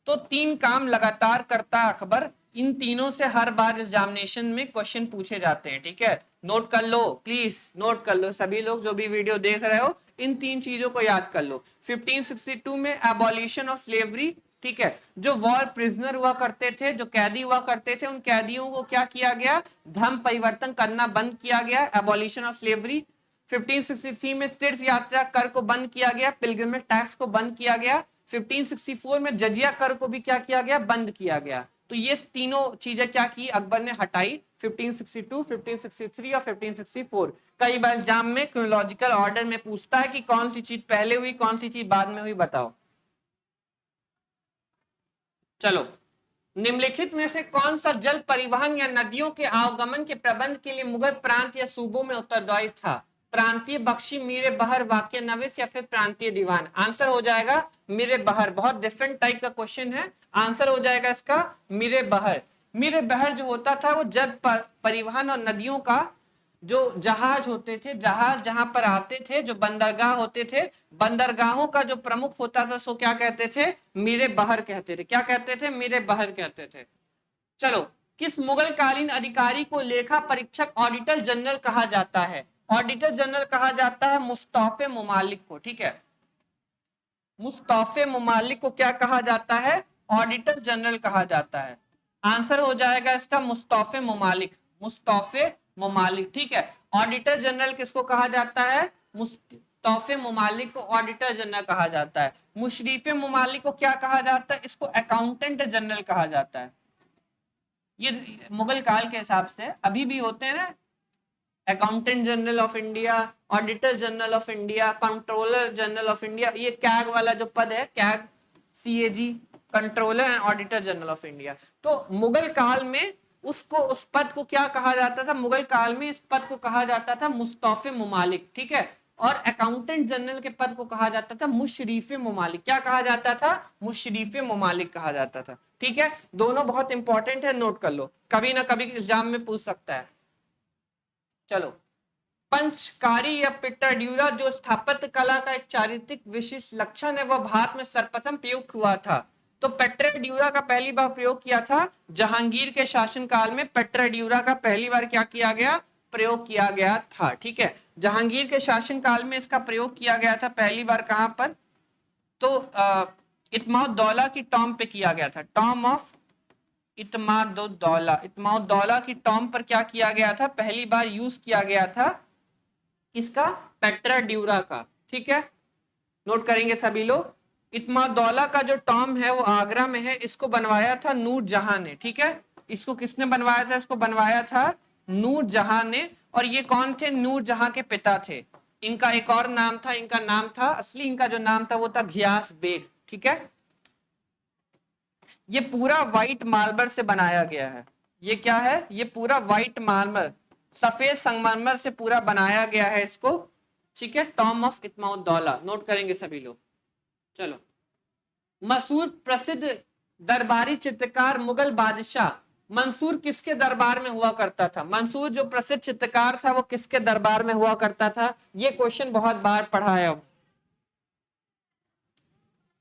तो 3 काम लगातार करता है अकबर। इन तीनों से हर बार एग्जामिनेशन में क्वेश्चन पूछे जाते हैं। ठीक है, नोट कर लो, प्लीज नोट कर लो, सभी लोग जो भी वीडियो देख रहे हो इन 3 चीजों को याद कर लो। 1562 में एबॉलिशन ऑफ स्लेवरी। ठीक है, जो वॉर प्रिजनर हुआ करते थे, जो कैदी हुआ करते थे, उन कैदियों को क्या किया गया? धर्म परिवर्तन करना बंद किया गया, एबॉलिशन ऑफ स्लेवरी। 1563 में तीर्थ यात्रा कर को बंद किया गया, पिलग्रिमेज टैक्स को बंद किया गया। 1564 में जजिया कर को भी क्या किया गया? बंद किया गया। तो ये तीनों चीजें क्या की? अकबर ने हटाई 1562, 1563 और 1564। कई बार एग्जाम में क्रोनोलॉजिकल ऑर्डर में पूछता है कि कौन सी चीज पहले हुई, कौन सी चीज बाद में हुई, बताओ। चलो, निम्नलिखित में से कौन सा जल परिवहन या नदियों के आवागमन के प्रबंध के लिए मुगल प्रांत या सूबों में उत्तरदायी था? प्रांतीय बख्शी, मीरे बहर, वाक्य नविस या फिर प्रांतीय दीवान? आंसर हो जाएगा मीरे बहर। बहुत डिफरेंट टाइप का क्वेश्चन है, आंसर हो जाएगा इसका मीरे बहर। मीरे बहर जो होता था वो जल परिवहन और नदियों का, जो जहाज होते थे, जहाज जहां पर आते थे, जो बंदरगाह होते थे, बंदरगाहों का जो प्रमुख होता था सो क्या कहते थे? मीरे बहर कहते थे। क्या कहते थे? मीरे बहर कहते थे। चलो, किस मुगल कालीन अधिकारी को लेखा परीक्षक ऑडिटर जनरल कहा जाता है? ऑडिटर जनरल कहा जाता है मुस्तफे मुमालिक को। ठीक है, मुस्तफे मुमालिक को क्या कहा जाता है? ऑडिटर जनरल कहा जाता है। आंसर हो जाएगा इसका मुस्तफे मुमालिक, मुस्तफे मुमालिक। ठीक है, ऑडिटर जनरल किसको कहा जाता है? मुस्तफे मुमालिक को ऑडिटर जनरल कहा जाता है। मुशरीफे मुमालिक को क्या कहा जाता है? इसको अकाउंटेंट जनरल कहा जाता है। ये मुगल काल के हिसाब से अभी भी होते हैं ना, accountant general of India, auditor general of India, controller general of India. ये कैग वाला जो पद है, CAG CAG, controller and auditor general of India. तो मुगल काल में उसको, उस पद को क्या कहा जाता था? मुगल काल में इस पद को कहा जाता था मुस्तफे मुमालिक। ठीक है, और अकाउंटेंट जनरल के पद को कहा जाता था मुशरीफे मुमालिक। क्या कहा जाता था? मुशरीफे मुमालिक कहा जाता था। ठीक है, दोनों बहुत इंपॉर्टेंट है, नोट कर लो, कभी ना कभी एग्जाम में पूछ सकता है। चलो, पंचकारी या पिट्टाड्यूरा जो स्थापत्य कला का एक चारित्रिक विशिष्ट लक्षण है, वह भारत में सर्वप्रथम प्रयुक्त हुआ था। तो पेट्राड्यूरा का पहली बार प्रयोग किया था जहांगीर के शासनकाल में। पेट्राड्यूरा का पहली बार क्या किया गया, प्रयोग किया गया था। ठीक है, जहांगीर के शासनकाल में इसका प्रयोग किया गया था पहली बार। कहां पर, तो इत्माउद्दौला की टॉम पे किया गया था। टॉम ऑफ इत्माउद्दौला, इत्माउद्दौला की टॉम पर क्या किया गया था, पहली बार यूज किया गया था इसका, पेट्राड्यूरा का। ठीक है, नोट करेंगे सभी लोग। इत्माउद्दौला का जो टॉम है वो आगरा में है, इसको बनवाया था नूर जहां ने। ठीक है, इसको किसने बनवाया था, इसको बनवाया था नूर जहां ने। और ये कौन थे, नूर जहां के पिता थे। इनका एक और नाम था, इनका नाम था, असली इनका जो नाम था वो था घियास बेग। ठीक है, ये पूरा व्हाइट मार्बल से बनाया गया है। ये क्या है, ये पूरा व्हाइट मार्बल, सफेद संगमरमर से पूरा बनाया गया है इसको। ठीक है, टॉम ऑफ इत्माउद्दौला, नोट करेंगे सभी लोग। चलो, मशहूर प्रसिद्ध दरबारी चित्रकार मुगल बादशाह मंसूर किसके दरबार में हुआ करता था। मंसूर जो प्रसिद्ध चित्रकार था वो किसके दरबार में हुआ करता था, ये क्वेश्चन बहुत बार पढ़ा है।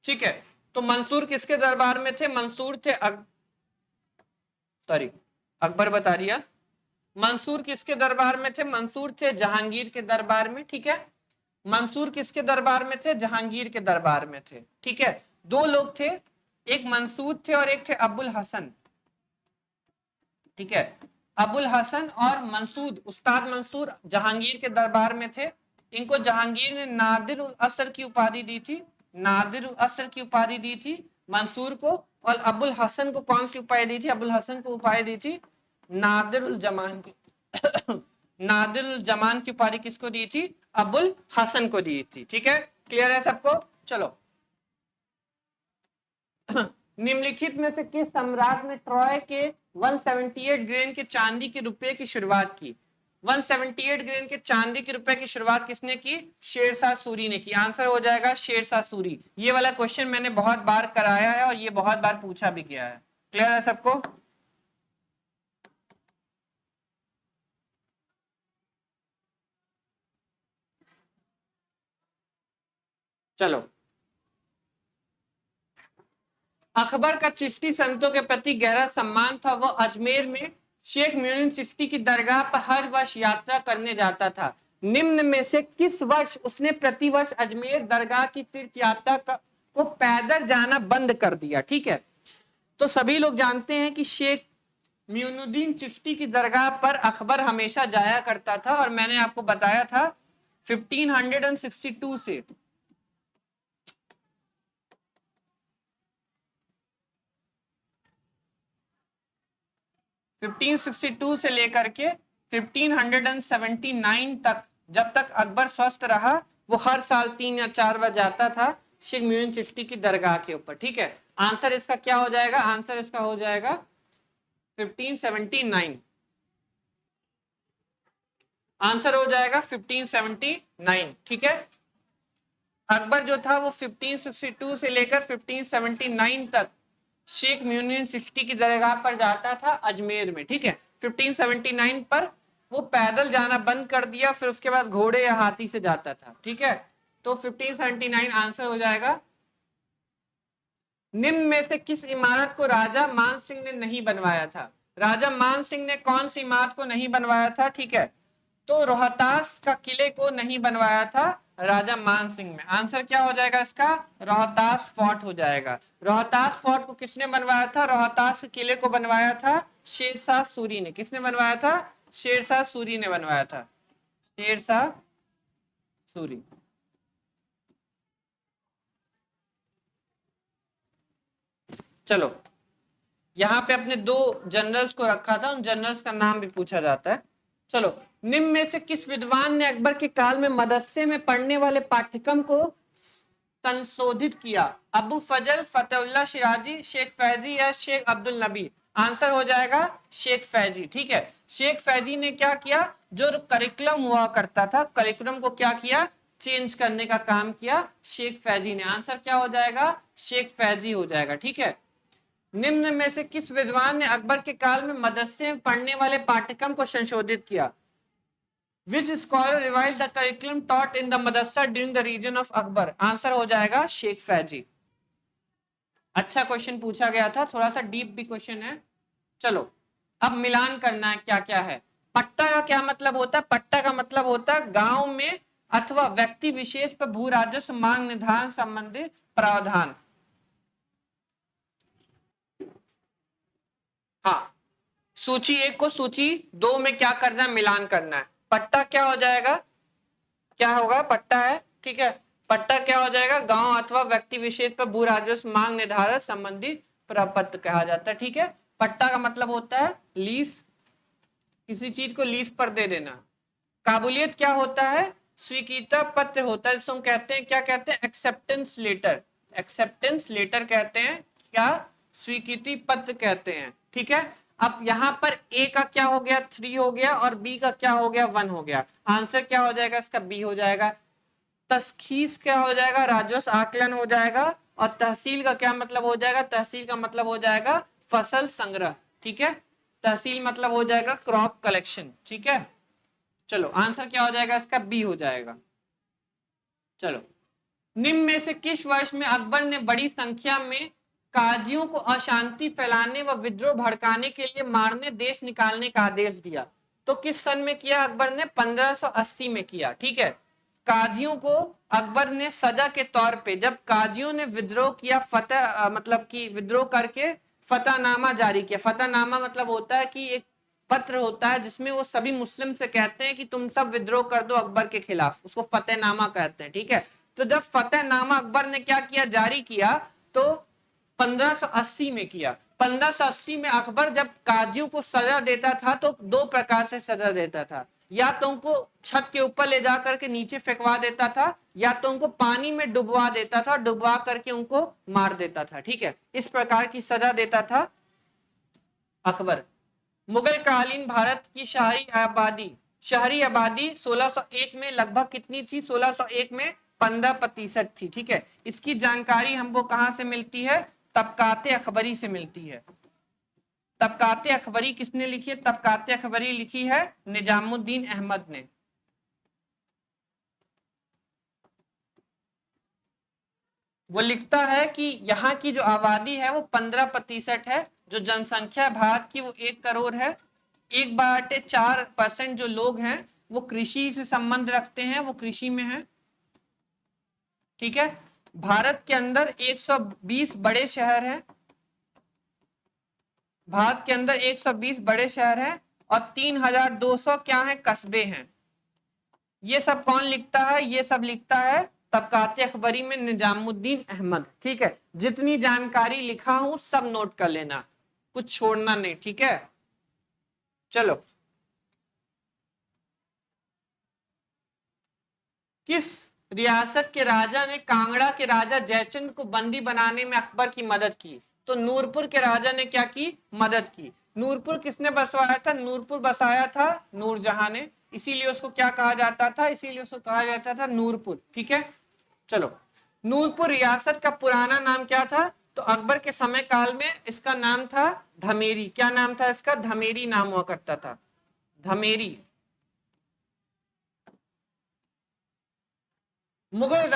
ठीक है, तो मंसूर किसके दरबार में थे, मंसूर थे अकबर बता दिया। मंसूर किसके दरबार में थे, मंसूर थे जहांगीर के दरबार में। ठीक है, मंसूर किसके दरबार में थे, जहांगीर के दरबार में थे। ठीक है, दो लोग थे, एक मंसूर थे और एक थे अबुल हसन। ठीक है, अबुल हसन और मंसूर, उस्ताद मंसूर जहांगीर के दरबार में थे। इनको जहांगीर ने नादिर उल असर की उपाधि दी थी, नादिर उल असर की उपाधि दी थी मंसूर को। और अबुल हसन को कौन सी उपाधि दी थी, अबुल हसन को उपाधि दी थी नादिर उल जमान की नादिर उल जमान की उपाधि किसको दी थी, अबुल हसन को दी थी। ठीक है, क्लियर है सबको। चलो, निम्नलिखित में से किस सम्राट ने ट्रॉय के 178 ग्रेन के चांदी के रुपये की शुरुआत की। 178 ग्रेन के चांदी के रुपए की शुरुआत किसने की, शेरशाह सूरी ने की। आंसर हो जाएगा शेरशाह सूरी। ये वाला क्वेश्चन मैंने बहुत बार कराया है और ये बहुत बार पूछा भी गया है। क्लियर है सबको। चलो, अकबर का चिश्ती संतों के प्रति गहरा सम्मान था। वह अजमेर में शेख मोइनुद्दीन चिश्ती की दरगाह पर हर वर्ष यात्रा करने जाता था। निम्न में से किस वर्ष उसने प्रतिवर्ष अजमेर दरगाह की तीर्थ यात्रा को पैदल जाना बंद कर दिया। ठीक है, तो सभी लोग जानते हैं कि शेख मोइनुद्दीन चिश्ती की दरगाह पर अकबर हमेशा जाया करता था। और मैंने आपको बताया था 1562 से 1562 से लेकर के 1579 तक, जब तक अकबर स्वस्थ रहा, वो हर साल 3 या 4 बार जाता था शेख मोइनुद्दीन चिश्ती की दरगाह के ऊपर। ठीक है, आंसर इसका क्या हो जाएगा, आंसर इसका हो जाएगा 1579। आंसर हो जाएगा 1579। ठीक है, अकबर जो था वो 1562 से लेकर 1579 तक शेख मोइनुद्दीन चिश्ती की दरगाह पर जाता था अजमेर में। ठीक है, 1579 पर वो पैदल जाना बंद कर दिया, फिर उसके बाद घोड़े या हाथी से जाता था। ठीक है, तो 1579 आंसर हो जाएगा। निम्न में से किस इमारत को राजा मान सिंह ने नहीं बनवाया था। राजा मान सिंह ने कौन सी इमारत को नहीं बनवाया था। ठीक है, तो रोहतास का किले को नहीं बनवाया था राजा मान सिंह में। आंसर क्या हो जाएगा इसका, रोहतास फोर्ट हो जाएगा। रोहतास फोर्ट को किसने बनवाया था, रोहतास किले को बनवाया था शेरशाह सूरी ने। किसने बनवाया था, शेरशाह सूरी ने बनवाया था, शेरशाह सूरी। चलो, यहां पे अपने दो जनरल्स को रखा था, उन जनरल्स का नाम भी पूछा जाता है। चलो, निम्न में से किस विद्वान ने अकबर के काल में मदरसे में पढ़ने वाले पाठ्यक्रम को संशोधित किया। अबू फजल, फतेहुल्लाह शिराजी, शेख फैजी या शेख अब्दुल नबी। आंसर हो जाएगा शेख फैजी। ठीक है, शेख फैजी ने क्या किया, जो करिकुलम हुआ करता था, करिकुलम को क्या किया, चेंज करने का काम किया शेख फैजी ने। आंसर क्या हो जाएगा, शेख फैजी हो जाएगा। ठीक है, निम्न में से किस विद्वान ने अकबर के काल में मदरसे में पढ़ने वाले पाठ्यक्रम को संशोधित किया। Which scholar revise the curriculum taught in the madrasa during the region of Akbar? Answer हो जाएगा शेख फैजी। अच्छा क्वेश्चन पूछा गया था, थोड़ा सा डीप भी क्वेश्चन है। चलो अब मिलान करना है क्या क्या है। पट्टा का क्या मतलब होता है? पट्टा का मतलब होता है गांव में अथवा व्यक्ति विशेष पर भू राजस्व मांग निर्धारण संबंधी प्रावधान। हाँ, सूची 1 को सूची 2 में क्या करना है? मिलान करना है। पट्टा क्या हो जाएगा? क्या होगा? पट्टा है, ठीक है। पट्टा क्या हो जाएगा? गांव अथवा व्यक्ति विशेष पर भू राजस्व मांग निर्धारण संबंधी प्रपत्र कहा जाता है, ठीक है। पट्टा का मतलब होता है लीज, किसी चीज को लीज पर दे देना। काबुलियत क्या होता है? स्वीकृता पत्र होता है, जिसको हम कहते हैं, क्या कहते हैं? Acceptance letter. एक्सेप्टेंस लेटर कहते हैं, क्या? स्वीकृति पत्र कहते हैं, ठीक है। अब यहां पर ए का क्या हो गया? 3 हो गया, और बी का क्या हो गया? 1 हो गया। आंसर क्या हो जाएगा इसका? बी हो जाएगा। तस्खीस क्या हो जाएगा? राजस्व आकलन हो जाएगा। और तहसील का क्या मतलब हो जाएगा? तहसील का मतलब हो जाएगा फसल संग्रह, ठीक है। तहसील मतलब हो जाएगा क्रॉप कलेक्शन, ठीक है। चलो आंसर क्या हो जाएगा इसका? बी हो जाएगा। चलो, निम्न में से किस वर्ष में अकबर ने बड़ी संख्या में काजियों को अशांति फैलाने व विद्रोह भड़काने के लिए मारने देश निकालने का आदेश दिया? तो किस सन में किया अकबर ने? 1580 में किया, ठीक है। काजियों को अकबर ने सजा के तौर पे, जब काजियों ने विद्रोह किया, फतह मतलब कि विद्रोह करके फतहनामा जारी किया। फतहनामा मतलब होता है कि एक पत्र होता है जिसमें वो सभी मुस्लिम से कहते हैं कि तुम सब विद्रोह कर दो अकबर के खिलाफ, उसको फतेहनामा कहते हैं, ठीक है। तो जब फतेहनामा अकबर ने क्या किया? जारी किया, तो 1580 में किया। 1580 में अकबर जब काजियों को सजा देता था तो 2 प्रकार से सजा देता था। या तो उनको छत के ऊपर ले जाकर के नीचे फेंकवा देता था, या तो उनको पानी में डुबवा देता था, डुबवा करके उनको मार देता था, ठीक है। इस प्रकार की सजा देता था अकबर। मुगल कालीन भारत की शहरी आबादी 1601 में लगभग कितनी थी? 1601 में 15% थी, ठीक है। इसकी जानकारी हमको कहां से मिलती है? तबकाते अखबरी से मिलती है। तबकाते अखबरी किसने लिखी है? तबकाते अखबरी लिखी है निजामुद्दीन अहमद ने। वो लिखता है कि यहाँ की जो आबादी है वो 15% है, जो जनसंख्या भारत की वो 1 करोड़ है। 1/4% जो लोग हैं वो कृषि से संबंध रखते हैं, वो कृषि में है, ठीक है। भारत के अंदर 120 बड़े शहर हैं। भारत के अंदर 120 बड़े शहर हैं और 3200 क्या है? कस्बे हैं। ये सब कौन लिखता है? ये सब लिखता है तबकाते अखबरी में निजामुद्दीन अहमद, ठीक है। जितनी जानकारी लिखा हूं सब नोट कर लेना, कुछ छोड़ना नहीं, ठीक है। चलो, किस रियासत के राजा ने कांगड़ा के राजा जयचंद को बंदी बनाने में अकबर की मदद की? तो नूरपुर के राजा ने क्या की? मदद की। नूरपुर किसने बसवाया था? नूरपुर बसाया था नूरजहां ने, इसीलिए उसको क्या कहा जाता था? इसीलिए उसको कहा जाता था नूरपुर, ठीक है। चलो, नूरपुर रियासत का पुराना नाम क्या था? तो अकबर के समय काल में इसका नाम था धमेरी। क्या नाम था इसका? धमेरी नाम हुआ करता था, धमेरी। मुगल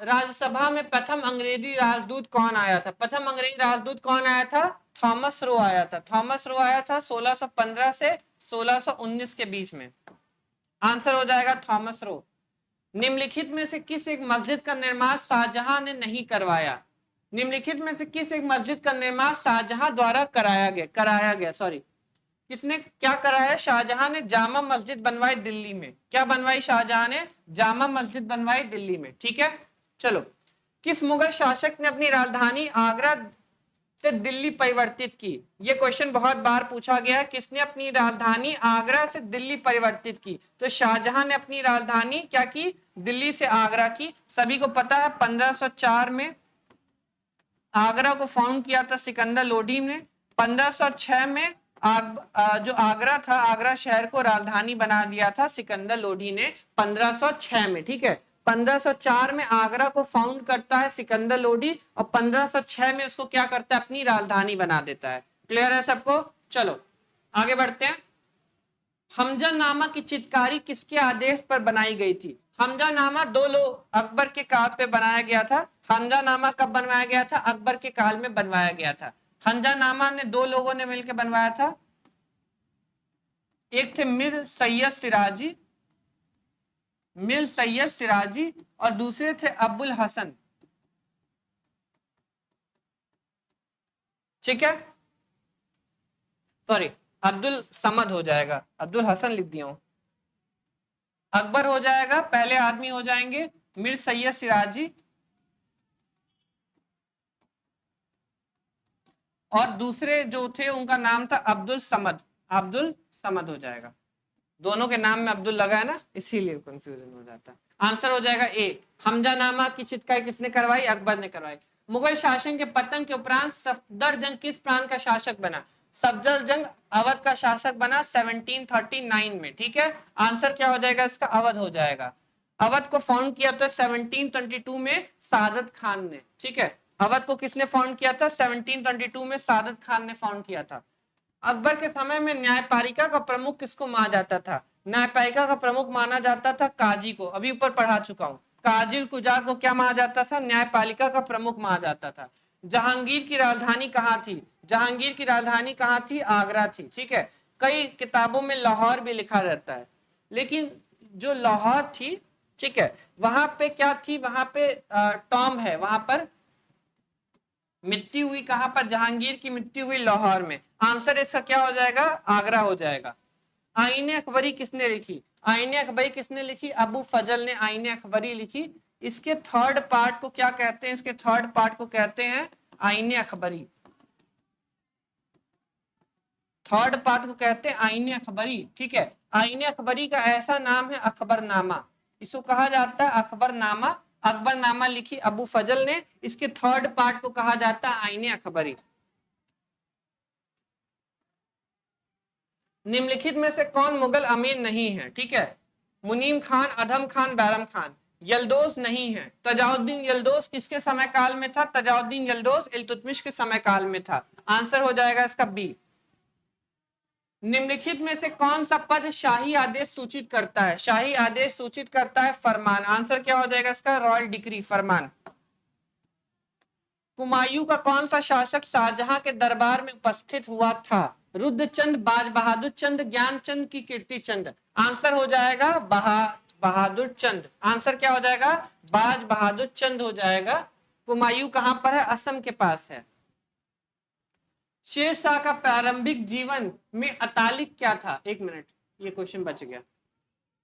राज्यसभा में प्रथम अंग्रेजी राजदूत कौन आया था? प्रथम अंग्रेजी राजदूत कौन आया था? थॉमस रो आया था। थॉमस रो आया था 1615 से 1619 के बीच में। आंसर हो जाएगा थॉमस रो। निम्नलिखित में से किस एक मस्जिद का निर्माण शाहजहां ने नहीं करवाया? निम्नलिखित में से किस एक मस्जिद का निर्माण शाहजहां द्वारा कराया गया, सॉरी, किसने क्या कराया? शाहजहां ने जामा मस्जिद बनवाई दिल्ली में। क्या बनवाई? शाहजहां ने जामा मस्जिद बनवाई दिल्ली में, ठीक है। चलो, किस मुगल शासक ने अपनी राजधानी आगरा से दिल्ली परिवर्तित की? ये क्वेश्चन बहुत बार पूछा गया है, किसने अपनी राजधानी आगरा से दिल्ली परिवर्तित की? तो शाहजहां ने अपनी राजधानी क्या की? दिल्ली से आगरा की। सभी को पता है 1504 में आगरा को फाउंड किया था सिकंदर लोडी ने। 1506 में जो आगरा था, आगरा शहर को राजधानी बना दिया था सिकंदर लोडी ने 1506 में, ठीक है। 1504 में आगरा को फाउंड करता है सिकंदर लोडी और 1506 में उसको क्या करता है? अपनी राजधानी बना देता है। क्लियर है सबको? चलो आगे बढ़ते हैं। हमजानामा की चित्रकारी किसके आदेश पर बनाई गई थी? हमजानामा दो लोग अकबर के काल पे बनाया गया था। हमजानामा कब बनवाया गया था? अकबर के काल में बनवाया गया था। हमजानामा ने दो लोगों ने मिलकर बनवाया था, एक थे मिर सैयद सिराजी और दूसरे थे अब्बुल हसन। ठीक है, सॉरी अब्दुल समद हो जाएगा, अब्दुल हसन लिख दिया हूं। अकबर हो जाएगा, पहले आदमी हो जाएंगे मिर सैयद सिराजी और दूसरे जो थे उनका नाम था अब्दुल समद। अब्दुल समद हो जाएगा, दोनों के नाम में अब्दुल लगा है ना, इसीलिए कंफ्यूजन हो जाता है। आंसर हो जाएगा ए। हमजानामा की चित्रकारी किसने करवाई? अकबर ने करवाई। मुगल शासन के पतन के उपरांत सफदरजंग किस प्रांत का शासक बना? सफदरजंग अवध का शासक बना 1739 में। ठीक है, आंसर क्या हो जाएगा इसका? अवध हो जाएगा। अवध को फाउंड किया था 1722 में सादत खान ने। ठीक है, अवध को किसने फाउंड किया था? 1722 में सादत खान ने फाउंड किया था। अकबर के समय में न्यायपालिका का प्रमुख किसको माना जाता था? न्यायपालिका का प्रमुख माना जाता था काजी को, अभी ऊपर पढ़ा चुका हूं। काजी कुजात को क्या माना जाता था? न्यायपालिका का प्रमुख माना जाता था। जहांगीर की राजधानी कहाँ थी? जहांगीर की राजधानी कहाँ थी? आगरा थी। ठीक है, कई किताबों में लाहौर भी लिखा रहता है, लेकिन जो लाहौर थी, ठीक है, वहां पे क्या थी? वहां पे टॉम है, वहां पर मृत्यु हुई। कहां पर? जहांगीर की मृत्यु हुई लाहौर में। आंसर इसका क्या हो जाएगा? आगरा हो जाएगा। आईने अकबरी किसने लिखी? आईने अकबरी किसने लिखी? अबू फजल ने आईने अकबरी लिखी। इसके थर्ड पार्ट को क्या कहते हैं? इसके थर्ड पार्ट को कहते हैं आईने अकबरी। थर्ड पार्ट को कहते हैं आईने अकबरी। ठीक है, आईने अकबरी का ऐसा नाम है अकबरनामा, इसको कहा जाता है अकबरनामा। अकबरनामा लिखी अबू फजल ने, इसके थर्ड पार्ट को कहा जाता है आईने अकबरी। निम्नलिखित में से कौन मुगल अमीर नहीं है? ठीक है, मुनीम खान, अधम खान, बैरम खान। यल्दोस नहीं है। तजाउद्दीन यल्दोस किसके समय काल में था? तजाउद्दीन यल्दोस इल्तुतमिश के समय काल में था। आंसर हो जाएगा इसका बी। निम्नलिखित में से कौन सा पद शाही आदेश सूचित करता है? शाही आदेश सूचित करता है फरमान। आंसर क्या हो जाएगा इसका? रॉयल डिक्री, फरमान। हुमायूं का कौन सा शासक शाहजहां के दरबार में उपस्थित हुआ था? रुद्रचंद, बाज बहादुर चंद, ज्ञानचंद की कीर्ति चंद। आंसर हो जाएगा बहादुर चंद। आंसर क्या हो जाएगा? बाज बहादुर चंद हो जाएगा। हुमायूं कहां पर है? असम के पास है। शेरशाह का प्रारंभिक जीवन में अतालिक क्या था? एक मिनट, ये क्वेश्चन बच गया।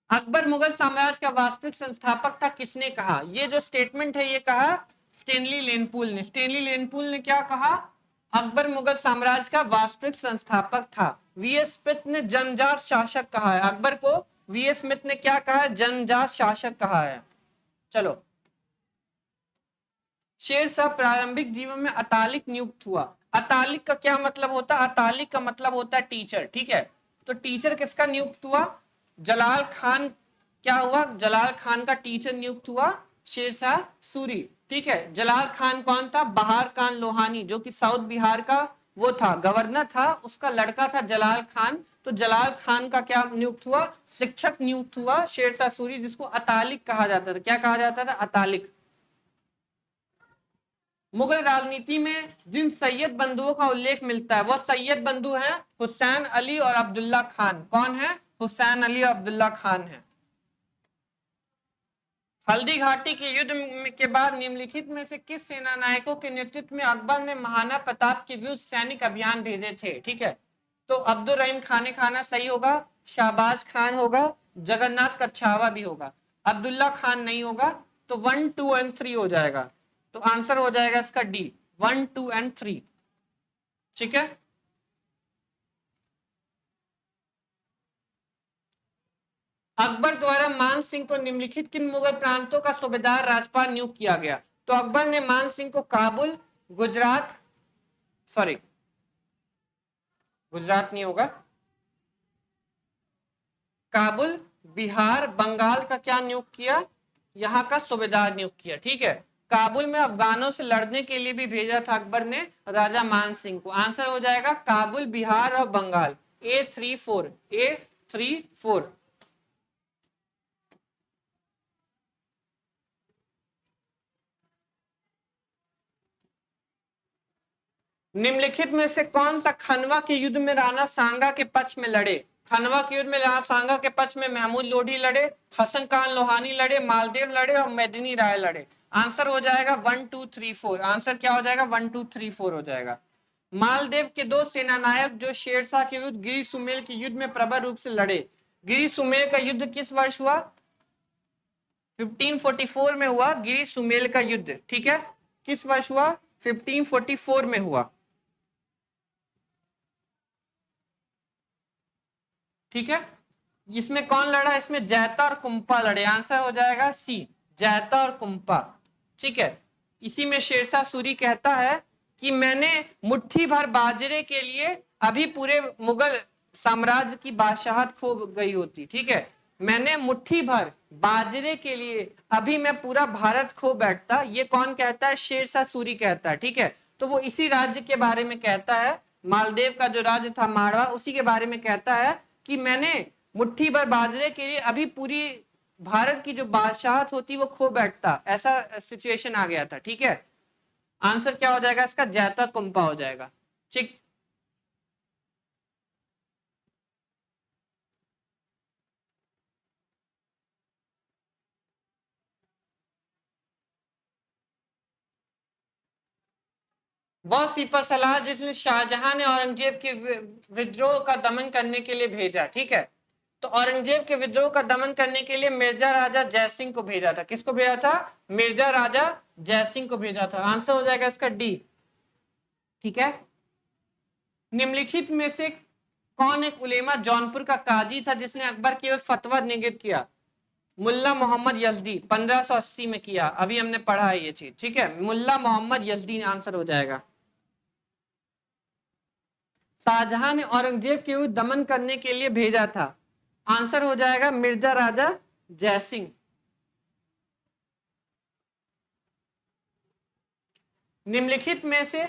अकबर मुगल साम्राज्य का वास्तविक संस्थापक था, किसने कहा? ये जो स्टेटमेंट है ये कहा स्टेनली लेनपूल ने। स्टेनली लेनपूल ने क्या कहा? अकबर मुगल साम्राज्य का वास्तविक संस्थापक था। वीएस स्मिथ ने जन्मजात शासक कहा है अकबर को। वीएस स्मिथ ने क्या कहा है? जन्मजात शासक कहा है। चलो, शेरशाह प्रारंभिक जीवन में अतालिक नियुक्त हुआ। अतालिक का क्या मतलब होता है? अतालिक का मतलब होता है टीचर। ठीक है, तो टीचर किसका नियुक्त हुआ? जलाल खान। क्या हुआ? जलाल खान का टीचर नियुक्त हुआ शेरशाह सूरी। ठीक है, जलाल खान कौन था? बहार खान लोहानी, जो कि साउथ बिहार का वो था, गवर्नर था, उसका लड़का था जलाल खान। तो जलाल खान का क्या नियुक्त हुआ? शिक्षक नियुक्त हुआ शेरशाह सूरी, जिसको अतालिक कहा जाता था। क्या कहा जाता था? अतालिक। मुगल राजनीति में जिन सैयद बंधुओं का उल्लेख मिलता है वह सैयद बंधु हैं हुसैन अली और अब्दुल्ला खान। कौन है? हुसैन अली और अब्दुल्ला खान है। हल्दी घाटी के युद्ध के बाद निम्नलिखित में से किस सेना नायकों के नेतृत्व में अकबर ने महाराणा प्रताप के विरुद्ध सैनिक अभियान भेजे थे? ठीक है, तो अब्दुल रहीम खाने खाना सही होगा, शाहबाज खान होगा, जगन्नाथ कच्छावा भी होगा, अब्दुल्ला खान नहीं होगा। तो 1, 2 एंड 3 हो जाएगा। तो आंसर हो जाएगा इसका डी, 1, 2 एंड 3। ठीक है, अकबर द्वारा मान सिंह को निम्नलिखित किन मुगल प्रांतों का सूबेदार राजपाल नियुक्त किया गया? तो अकबर ने मान सिंह को काबुल, गुजरात, सॉरी गुजरात नहीं होगा, काबुल, बिहार, बंगाल का क्या नियुक्त किया? यहाँ का सूबेदार नियुक्त किया। ठीक है, काबुल में अफगानों से लड़ने के लिए भी भेजा था अकबर ने राजा मान सिंह को। आंसर हो जाएगा काबुल, बिहार और बंगाल। A3, 4, A 3 4। निम्नलिखित में से कौन सा खनवा के युद्ध में राणा सांगा के पक्ष में लड़े? खनवा के युद्ध में राणा सांगा के पक्ष में महमूद लोधी लड़े, हसन खान लोहानी लड़े, मालदेव लड़े और मेदिनी राय लड़े। आंसर हो जाएगा 1 2 3 4। आंसर क्या हो जाएगा? 1 2 3 4 हो जाएगा। मालदेव के दो सेनानायक जो शेरशाह के विरुद्ध गिरी सुमेल के युद्ध में प्रबल रूप से लड़े। गिरी सुमेल का युद्ध किस वर्ष हुआ? 1544 में हुआ गिरी सुमेल का युद्ध। ठीक है, किस वर्ष हुआ? 1544 में हुआ। ठीक है, इसमें कौन लड़ा? इसमें जैता और कुंपा लड़े। आंसर हो जाएगा सी, जैता और कुंपा। ठीक है, इसी में शेरशाह सूरी कहता है कि मैंने मुट्ठी भर बाजरे के लिए अभी पूरे मुगल साम्राज्य की बादशाहत खो गई होती। ठीक है, मैंने मुट्ठी भर बाजरे के लिए अभी मैं पूरा भारत खो बैठता। ये कौन कहता है? शेरशाह सूरी कहता है। ठीक है, तो वो इसी राज्य के बारे में कहता है, मालदेव का जो राज्य था मारवा, उसी के बारे में कहता है कि मैंने मुट्ठी भर बाजरे के लिए अभी पूरी भारत की जो बादशाहत होती वो खो बैठता। ऐसा सिचुएशन आ गया था। ठीक है, आंसर क्या हो जाएगा इसका? जैता कुंपा हो जाएगा। ठीक, वह सिपह सलार जिसने शाहजहां ने औरंगजेब के विद्रोह का दमन करने के लिए भेजा। ठीक है, तो औरंगजेब के विद्रोह का दमन करने के लिए मिर्जा राजा जयसिंह को भेजा था। किसको भेजा था? मिर्जा राजा जयसिंह को भेजा था। आंसर हो जाएगा इसका डी। ठीक है, निम्नलिखित में से कौन एक उलेमा जौनपुर का काजी था जिसने अकबर के फतवा निर्गत किया? मुल्ला मोहम्मद यजदी 1580 में किया। अभी हमने पढ़ा है ये चीज। ठीक है, मुल्ला मोहम्मद यजदी आंसर हो जाएगा। शाहजहां ने औरंगजेब के विरुद्ध दमन करने के लिए भेजा था। आंसर हो जाएगा मिर्जा राजा जयसिंह। निम्नलिखित में से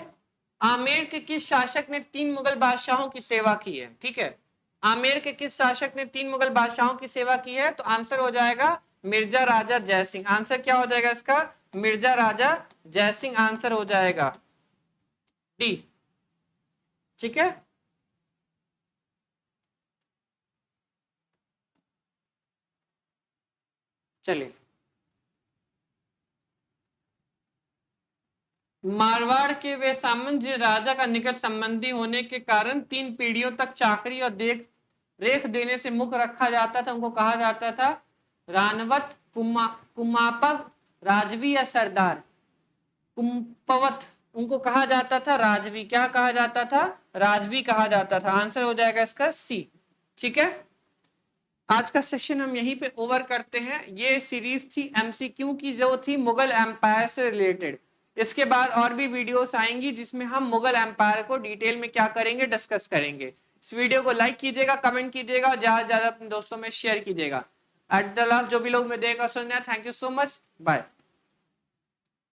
आमेर के किस शासक ने 3 मुगल बादशाहों की सेवा की है? ठीक है, आमेर के किस शासक ने 3 मुगल बादशाहों की सेवा की है? तो आंसर हो जाएगा मिर्जा राजा जयसिंह। आंसर क्या हो जाएगा इसका? मिर्जा राजा जयसिंह आंसर हो जाएगा डी। ठीक है, चलिए, मारवाड़ के वे सामंत राजा का निकट संबंधी होने के कारण 3 पीढ़ियों तक चाकरी और देख रेख देने से मुक्त रखा जाता था। उनको कहा जाता था रानवत, कुमापव, राजवी या सरदार। कुंपवत उनको कहा जाता था राजवी। क्या कहा जाता था? राजवी कहा जाता था। आंसर हो जाएगा इसका सी। ठीक है, आज का सेशन हम यहीं पे ओवर करते हैं। ये सीरीज थी एमसीक्यू की, जो थी मुगल एम्पायर से रिलेटेड। इसके बाद और भी वीडियोस आएंगी जिसमें हम मुगल एम्पायर को डिटेल में क्या करेंगे, डिस्कस करेंगे। इस वीडियो को लाइक कीजिएगा, कमेंट कीजिएगा और ज्यादा से ज्यादा अपने दोस्तों में शेयर कीजिएगा। एट द लास्ट जो भी लोग मैं देखकर सुन रहे हैं, thank you so much, bye.